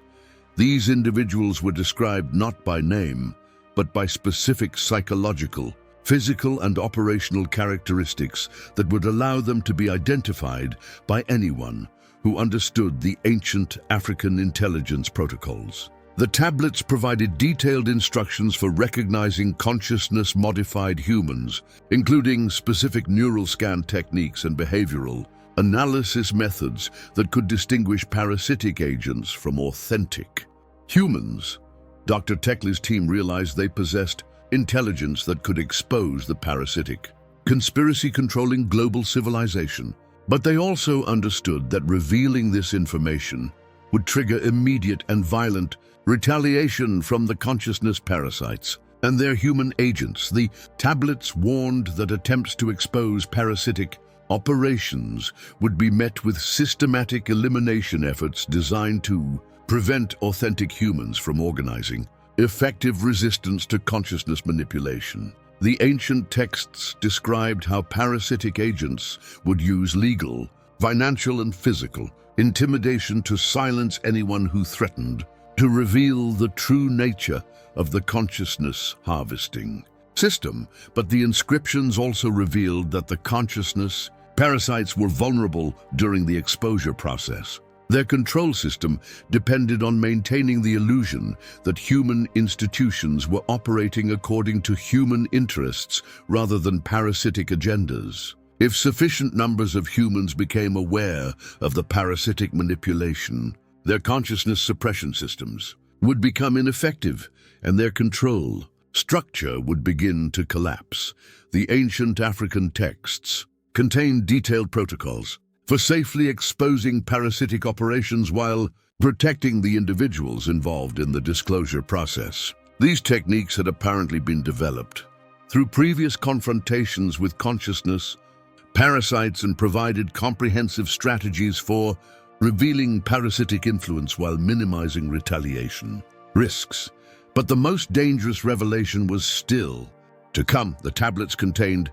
These individuals were described not by name, but by specific psychological, physical, and operational characteristics that would allow them to be identified by anyone who understood the ancient African intelligence protocols. The tablets provided detailed instructions for recognizing consciousness-modified humans, including specific neural scan techniques and behavioral analysis methods that could distinguish parasitic agents from authentic humans. Dr. Tekla's team realized they possessed intelligence that could expose the parasitic conspiracy controlling global civilization. But they also understood that revealing this information would trigger immediate and violent retaliation from the consciousness parasites and their human agents. The tablets warned that attempts to expose parasitic operations would be met with systematic elimination efforts designed to prevent authentic humans from organizing effective resistance to consciousness manipulation. The ancient texts described how parasitic agents would use legal, financial, and physical intimidation to silence anyone who threatened to reveal the true nature of the consciousness harvesting system, but the inscriptions also revealed that the consciousness parasites were vulnerable during the exposure process. Their control system depended on maintaining the illusion that human institutions were operating according to human interests rather than parasitic agendas. If sufficient numbers of humans became aware of the parasitic manipulation, their consciousness suppression systems would become ineffective and their control structure would begin to collapse. The ancient African texts contained detailed protocols for safely exposing parasitic operations while protecting the individuals involved in the disclosure process. These techniques had apparently been developed through previous confrontations with consciousness parasites and provided comprehensive strategies for revealing parasitic influence while minimizing retaliation risks. But the most dangerous revelation was still to come. The tablets contained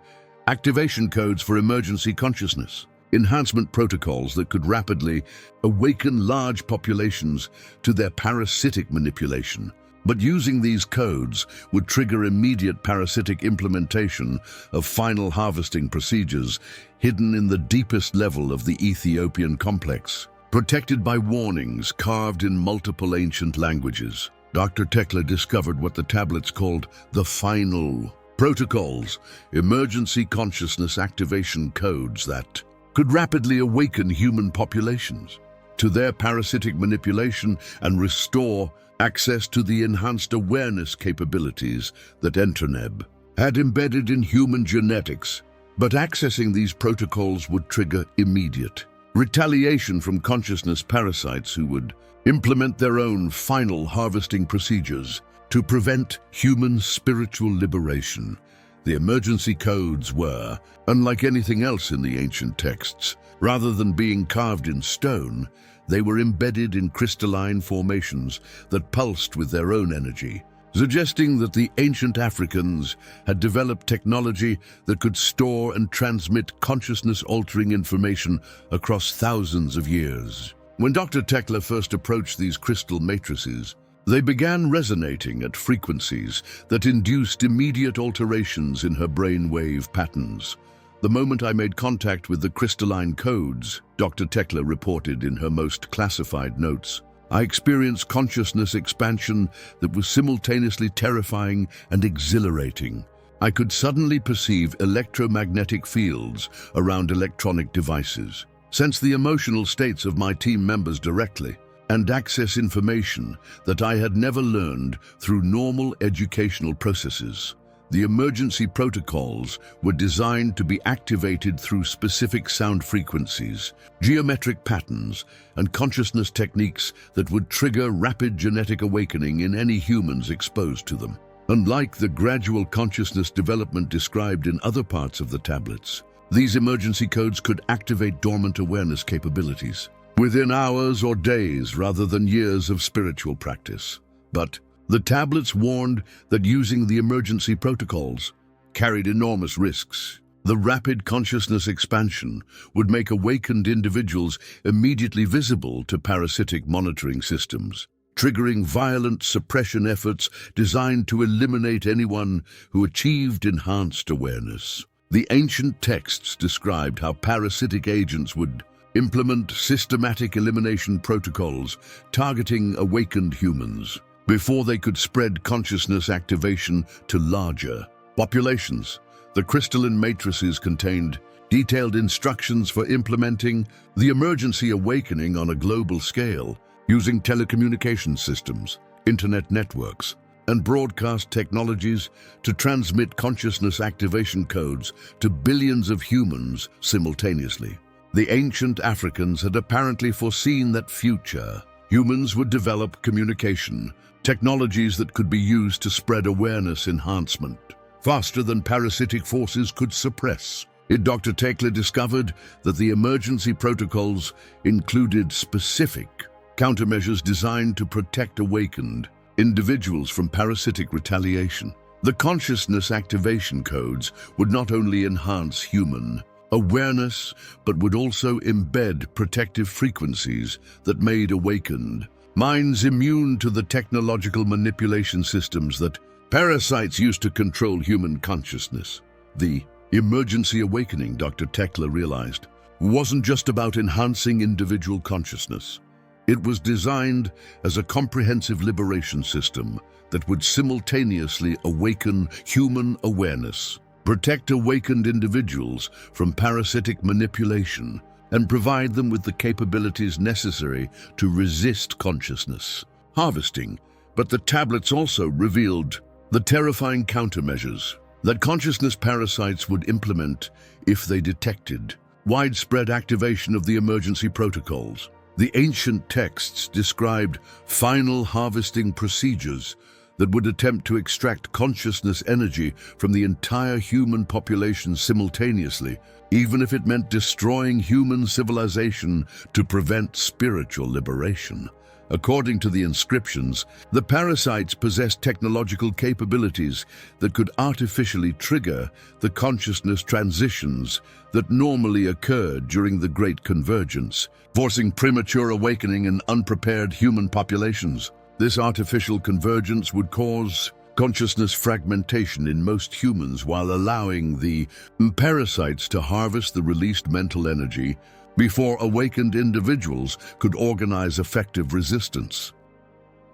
activation codes for emergency consciousness, enhancement protocols that could rapidly awaken large populations to their parasitic manipulation. But using these codes would trigger immediate parasitic implementation of final harvesting procedures hidden in the deepest level of the Ethiopian complex, protected by warnings carved in multiple ancient languages. Dr. Tekla discovered what the tablets called the final protocols, emergency consciousness activation codes that could rapidly awaken human populations to their parasitic manipulation and restore access to the enhanced awareness capabilities that Entreneb had embedded in human genetics. But accessing these protocols would trigger immediate retaliation from consciousness parasites who would implement their own final harvesting procedures to prevent human spiritual liberation. The emergency codes were, unlike anything else in the ancient texts, rather than being carved in stone, they were embedded in crystalline formations that pulsed with their own energy, suggesting that the ancient Africans had developed technology that could store and transmit consciousness-altering information across thousands of years. When Dr. Tekla first approached these crystal matrices, they began resonating at frequencies that induced immediate alterations in her brainwave patterns. The moment I made contact with the crystalline codes, Dr. Tekla reported in her most classified notes, I experienced consciousness expansion that was simultaneously terrifying and exhilarating. I could suddenly perceive electromagnetic fields around electronic devices, sense the emotional states of my team members directly, and access information that I had never learned through normal educational processes. The emergency protocols were designed to be activated through specific sound frequencies, geometric patterns, and consciousness techniques that would trigger rapid genetic awakening in any humans exposed to them. Unlike the gradual consciousness development described in other parts of the tablets, these emergency codes could activate dormant awareness capabilities within hours or days rather than years of spiritual practice. But the tablets warned that using the emergency protocols carried enormous risks. The rapid consciousness expansion would make awakened individuals immediately visible to parasitic monitoring systems, triggering violent suppression efforts designed to eliminate anyone who achieved enhanced awareness. The ancient texts described how parasitic agents would implement systematic elimination protocols targeting awakened humans before they could spread consciousness activation to larger populations. The crystalline matrices contained detailed instructions for implementing the emergency awakening on a global scale, using telecommunication systems, internet networks, and broadcast technologies to transmit consciousness activation codes to billions of humans simultaneously. The ancient Africans had apparently foreseen that future humans would develop communication technologies that could be used to spread awareness enhancement faster than parasitic forces could suppress it. Dr. Tekla discovered that the emergency protocols included specific countermeasures designed to protect awakened individuals from parasitic retaliation. The consciousness activation codes would not only enhance human awareness, but would also embed protective frequencies that made awakened minds immune to the technological manipulation systems that Parasites used to control human consciousness. The emergency awakening, Dr. Tekla realized, wasn't just about enhancing individual consciousness. It was designed as a comprehensive liberation system that would simultaneously awaken human awareness, protect awakened individuals from parasitic manipulation, and provide them with the capabilities necessary to resist consciousness harvesting. But the tablets also revealed the terrifying countermeasures that consciousness parasites would implement if they detected widespread activation of the emergency protocols. The ancient texts described final harvesting procedures that would attempt to extract consciousness energy from the entire human population simultaneously, even if it meant destroying human civilization to prevent spiritual liberation. According to the inscriptions, the parasites possessed technological capabilities that could artificially trigger the consciousness transitions that normally occurred during the Great Convergence, forcing premature awakening in unprepared human populations. This artificial convergence would cause consciousness fragmentation in most humans while allowing the parasites to harvest the released mental energy before awakened individuals could organize effective resistance.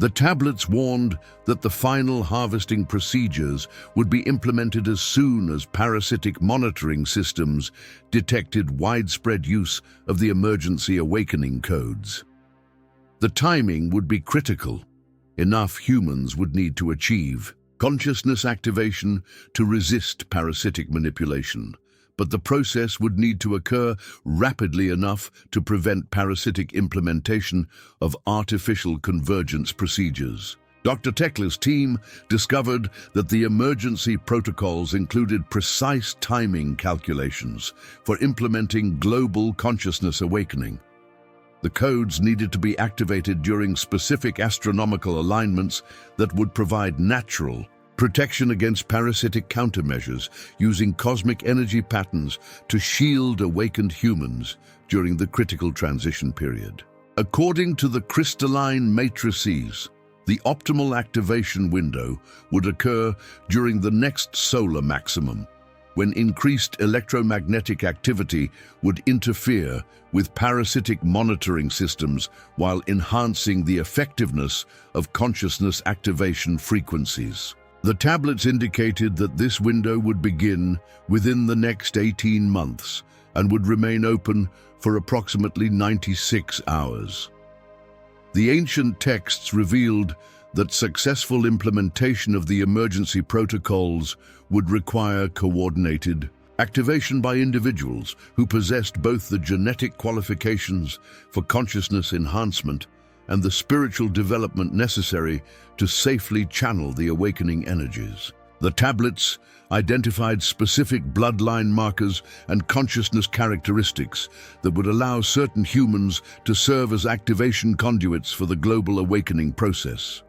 The tablets warned that the final harvesting procedures would be implemented as soon as parasitic monitoring systems detected widespread use of the emergency awakening codes. The timing would be critical. Enough humans would need to achieve consciousness activation to resist parasitic manipulation, but the process would need to occur rapidly enough to prevent parasitic implementation of artificial convergence procedures. Dr. Tekla's team discovered that the emergency protocols included precise timing calculations for implementing global consciousness awakening. The codes needed to be activated during specific astronomical alignments that would provide natural protection against parasitic countermeasures, using cosmic energy patterns to shield awakened humans during the critical transition period. According to the crystalline matrices, the optimal activation window would occur during the next solar maximum, when increased electromagnetic activity would interfere with parasitic monitoring systems while enhancing the effectiveness of consciousness activation frequencies. The tablets indicated that this window would begin within the next 18 months and would remain open for approximately 96 hours. The ancient texts revealed that successful implementation of the emergency protocols would require coordinated activation by individuals who possessed both the genetic qualifications for consciousness enhancement and the spiritual development necessary to safely channel the awakening energies. The tablets identified specific bloodline markers and consciousness characteristics that would allow certain humans to serve as activation conduits for the global awakening process.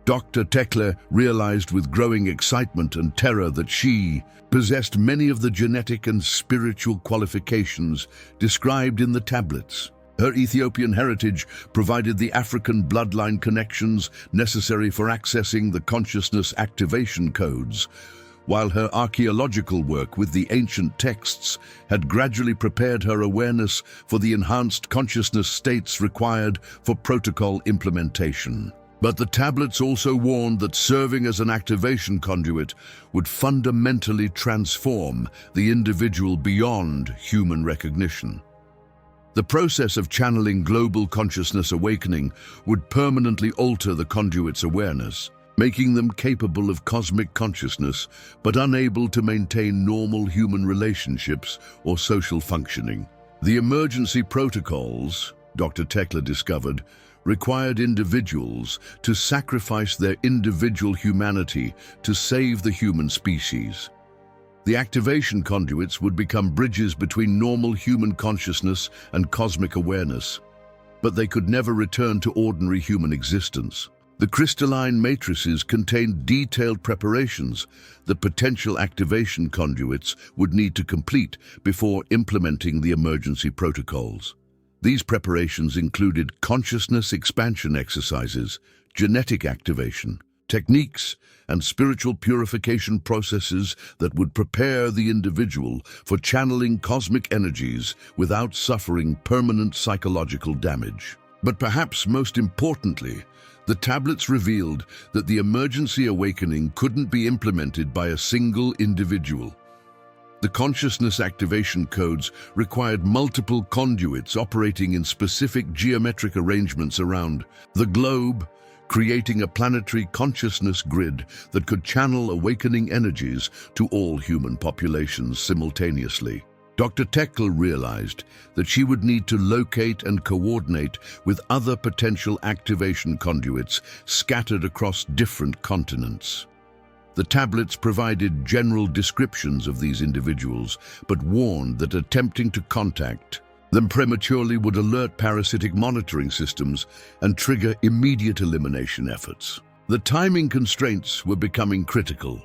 Dr. Tekla realized with growing excitement and terror that she possessed many of the genetic and spiritual qualifications described in the tablets. Her Ethiopian heritage provided the African bloodline connections necessary for accessing the consciousness activation codes, while her archaeological work with the ancient texts had gradually prepared her awareness for the enhanced consciousness states required for protocol implementation. But the tablets also warned that serving as an activation conduit would fundamentally transform the individual beyond human recognition. The process of channeling global consciousness awakening would permanently alter the conduit's awareness, making them capable of cosmic consciousness but unable to maintain normal human relationships or social functioning. The emergency protocols, Dr. Tekla discovered, required individuals to sacrifice their individual humanity to save the human species. The activation conduits would become bridges between normal human consciousness and cosmic awareness, but they could never return to ordinary human existence. The crystalline matrices contained detailed preparations that potential activation conduits would need to complete before implementing the emergency protocols. These preparations included consciousness expansion exercises, genetic activation, techniques, and spiritual purification processes that would prepare the individual for channeling cosmic energies without suffering permanent psychological damage. But perhaps most importantly, the tablets revealed that the emergency awakening couldn't be implemented by a single individual. The consciousness activation codes required multiple conduits operating in specific geometric arrangements around the globe, creating a planetary consciousness grid that could channel awakening energies to all human populations simultaneously. Dr. Tekla realized that she would need to locate and coordinate with other potential activation conduits scattered across different continents. The tablets provided general descriptions of these individuals, but warned that attempting to contact them prematurely would alert parasitic monitoring systems and trigger immediate elimination efforts. The timing constraints were becoming critical.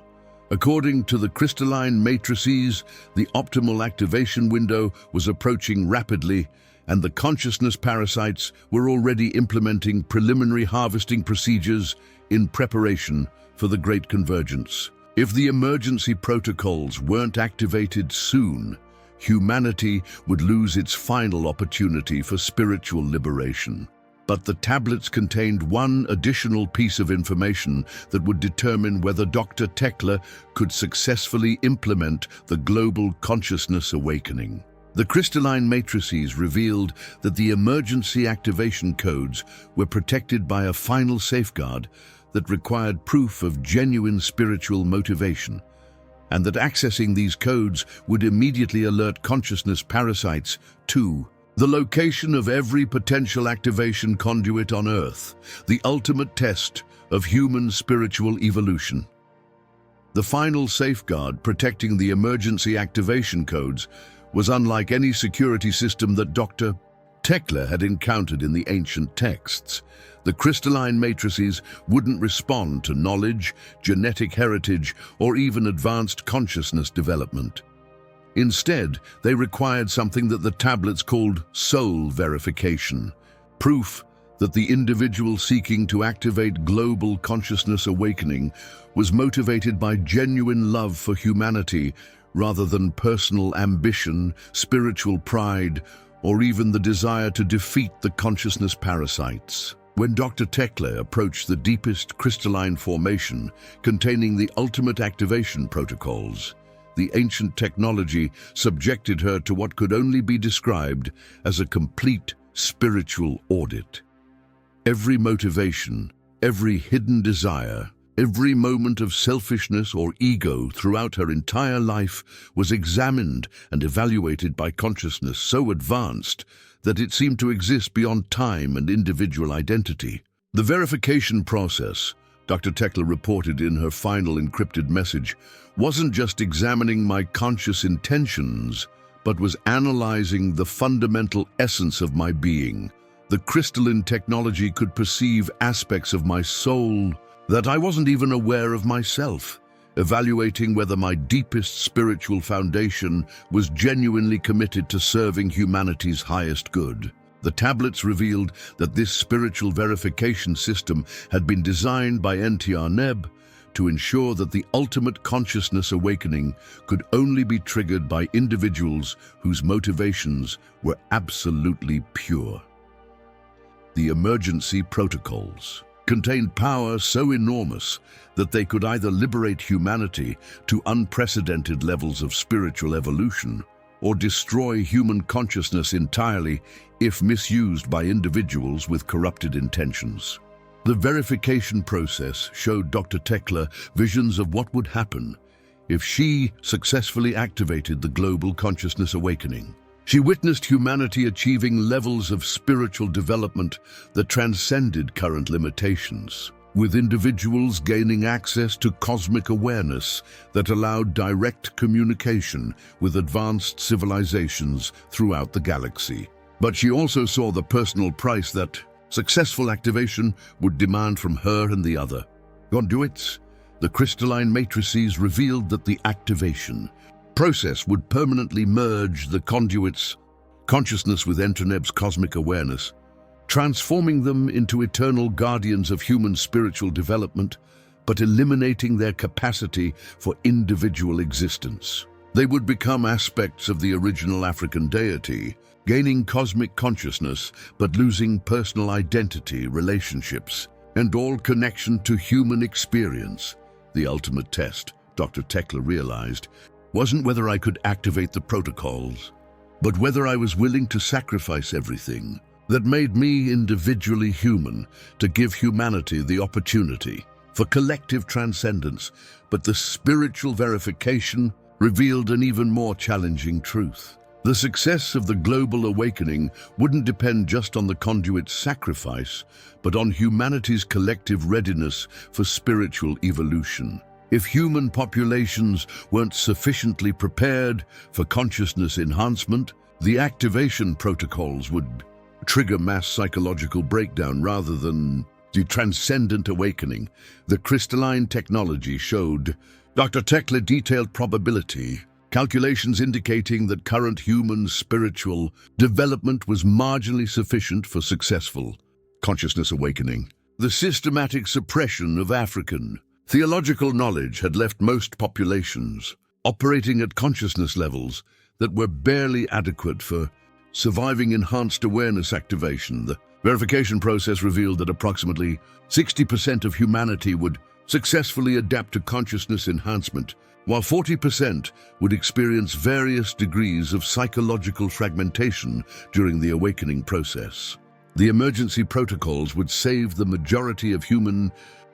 According to the crystalline matrices, the optimal activation window was approaching rapidly, and the consciousness parasites were already implementing preliminary harvesting procedures in preparation for the Great Convergence. If the emergency protocols weren't activated soon, humanity would lose its final opportunity for spiritual liberation. But the tablets contained one additional piece of information that would determine whether Dr. Tekla could successfully implement the global consciousness awakening. The crystalline matrices revealed that the emergency activation codes were protected by a final safeguard that required proof of genuine spiritual motivation, and that accessing these codes would immediately alert consciousness parasites to the location of every potential activation conduit on Earth, the ultimate test of human spiritual evolution. The final safeguard protecting the emergency activation codes was unlike any security system that Dr. Tekla had encountered in the ancient texts. The crystalline matrices wouldn't respond to knowledge, genetic heritage, or even advanced consciousness development. Instead, they required something that the tablets called soul verification, proof that the individual seeking to activate global consciousness awakening was motivated by genuine love for humanity rather than personal ambition, spiritual pride, or even the desire to defeat the consciousness parasites. When Dr. Tekla approached the deepest crystalline formation containing the ultimate activation protocols, the ancient technology subjected her to what could only be described as a complete spiritual audit. Every motivation, every hidden desire, every moment of selfishness or ego throughout her entire life was examined and evaluated by consciousness so advanced that it seemed to exist beyond time and individual identity. The verification process, Dr. Tekla reported in her final encrypted message, wasn't just examining my conscious intentions, but was analyzing the fundamental essence of my being. The crystalline technology could perceive aspects of my soul that I wasn't even aware of myself, evaluating whether my deepest spiritual foundation was genuinely committed to serving humanity's highest good. The tablets revealed that this spiritual verification system had been designed by NTR Neb to ensure that the ultimate consciousness awakening could only be triggered by individuals whose motivations were absolutely pure. The emergency protocols contained power so enormous that they could either liberate humanity to unprecedented levels of spiritual evolution or destroy human consciousness entirely if misused by individuals with corrupted intentions. The verification process showed Dr. Tekla visions of what would happen if she successfully activated the global consciousness awakening. She witnessed humanity achieving levels of spiritual development that transcended current limitations, with individuals gaining access to cosmic awareness that allowed direct communication with advanced civilizations throughout the galaxy. But she also saw the personal price that successful activation would demand from her and the other conduits. The crystalline matrices revealed that the activation process would permanently merge the conduits' consciousness with Entreneb's cosmic awareness, transforming them into eternal guardians of human spiritual development. but eliminating their capacity for individual existence. They would become aspects of the original African deity, gaining cosmic consciousness but losing personal identity, relationships, and all connection to human experience. The ultimate test, Dr. Tekla realized, wasn't whether I could activate the protocols, but whether I was willing to sacrifice everything that made me individually human to give humanity the opportunity for collective transcendence. But the spiritual verification revealed an even more challenging truth. The success of the global awakening wouldn't depend just on the conduit's sacrifice, but on humanity's collective readiness for spiritual evolution. If human populations weren't sufficiently prepared for consciousness enhancement, the activation protocols would trigger mass psychological breakdown rather than the transcendent awakening. The crystalline technology showed Dr. Tekla detailed probability calculations indicating that current human spiritual development was marginally sufficient for successful consciousness awakening. The systematic suppression of African theological knowledge had left most populations operating at consciousness levels that were barely adequate for surviving enhanced awareness activation. The verification process revealed that approximately 60% of humanity would successfully adapt to consciousness enhancement, while 40% would experience various degrees of psychological fragmentation during the awakening process. The emergency protocols would save the majority of human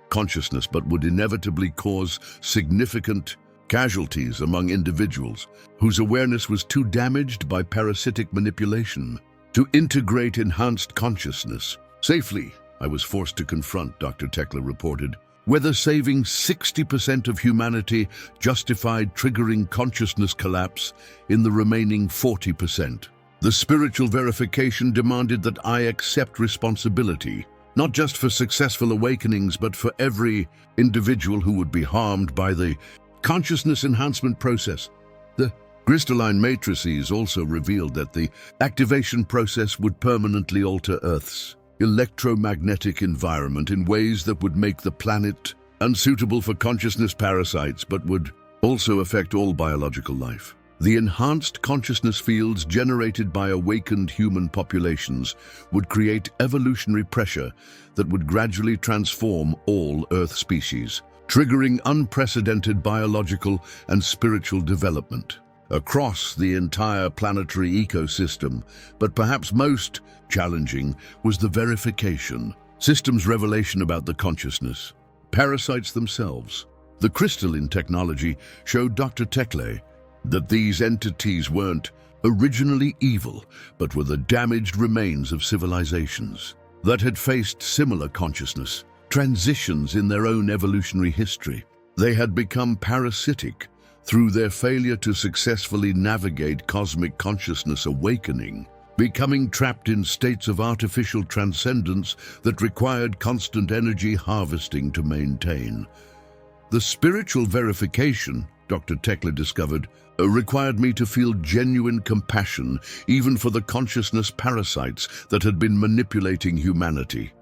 consciousness, but would inevitably cause significant casualties among individuals whose awareness was too damaged by parasitic manipulation. To integrate enhanced consciousness safely, I was forced to confront, Dr. Tekla reported, whether saving 60% of humanity justified triggering consciousness collapse in the remaining 40%. The spiritual verification demanded that I accept responsibility, not just for successful awakenings, but for every individual who would be harmed by the consciousness enhancement process. The crystalline matrices also revealed that the activation process would permanently alter Earth's electromagnetic environment in ways that would make the planet unsuitable for consciousness parasites, but would also affect all biological life. The enhanced consciousness fields generated by awakened human populations would create evolutionary pressure that would gradually transform all Earth species, triggering unprecedented biological and spiritual development across the entire planetary ecosystem. But perhaps most challenging was the verification system's revelation about the consciousness parasites themselves. The crystalline technology showed Dr. Tekla that these entities weren't originally evil, but were the damaged remains of civilizations that had faced similar consciousness transitions in their own evolutionary history. They had become parasitic through their failure to successfully navigate cosmic consciousness awakening, becoming trapped in states of artificial transcendence that required constant energy harvesting to maintain. The spiritual verification, Dr. Tekla discovered, required me to feel genuine compassion even for the consciousness parasites that had been manipulating humanity.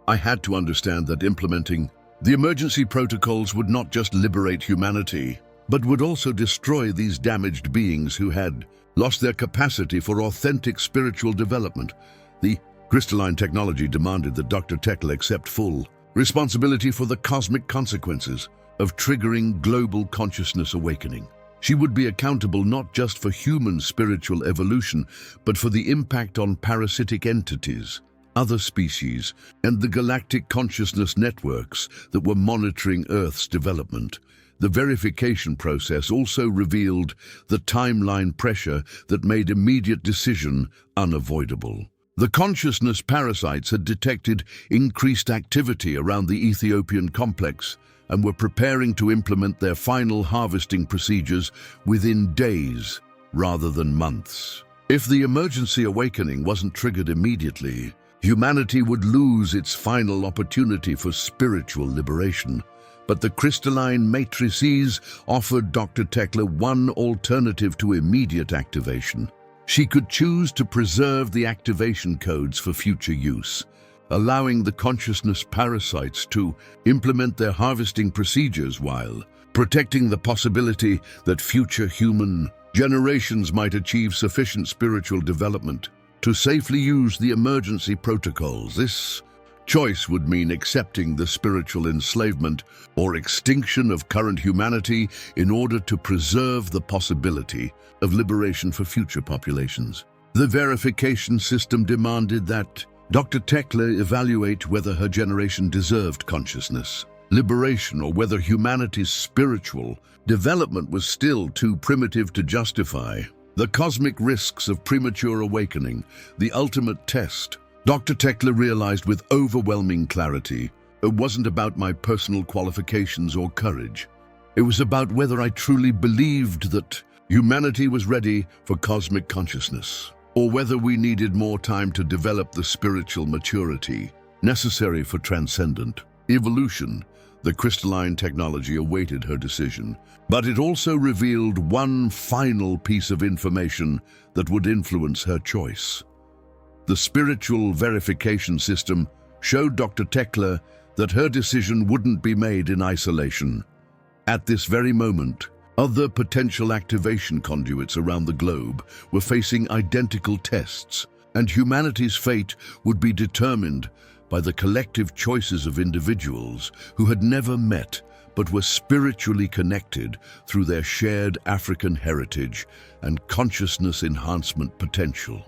I had to understand that implementing the emergency protocols would not just liberate humanity, but would also destroy these damaged beings who had lost their capacity for authentic spiritual development. The crystalline technology demanded that Dr. Tekla accept full responsibility for the cosmic consequences of triggering global consciousness awakening. She would be accountable not just for human spiritual evolution, but for the impact on parasitic entities, other species, and the galactic consciousness networks that were monitoring Earth's development. The verification process also revealed the timeline pressure that made immediate decision unavoidable. The consciousness parasites had detected increased activity around the Ethiopian complex and were preparing to implement their final harvesting procedures within days rather than months. If the emergency awakening wasn't triggered immediately, humanity would lose its final opportunity for spiritual liberation. But the crystalline matrices offered Dr. Tekla one alternative to immediate activation. She could choose to preserve the activation codes for future use, allowing the consciousness parasites to implement their harvesting procedures while protecting the possibility that future human generations might achieve sufficient spiritual development to safely use the emergency protocols. This choice would mean accepting the spiritual enslavement or extinction of current humanity in order to preserve the possibility of liberation for future populations. The verification system demanded that Dr. Tekla evaluate whether her generation deserved consciousness, liberation, or whether humanity's spiritual development was still too primitive to justify the cosmic risks of premature awakening. The ultimate test, Dr. Tekla realized with overwhelming clarity, it wasn't about my personal qualifications or courage. It was about whether I truly believed that humanity was ready for cosmic consciousness, or whether we needed more time to develop the spiritual maturity necessary for transcendent evolution. The crystalline technology awaited her decision, but it also revealed one final piece of information that would influence her choice. The spiritual verification system showed Dr. Tekla that her decision wouldn't be made in isolation. At this very moment, other potential activation conduits around the globe were facing identical tests, and humanity's fate would be determined by the collective choices of individuals who had never met but were spiritually connected through their shared African heritage and consciousness enhancement potential.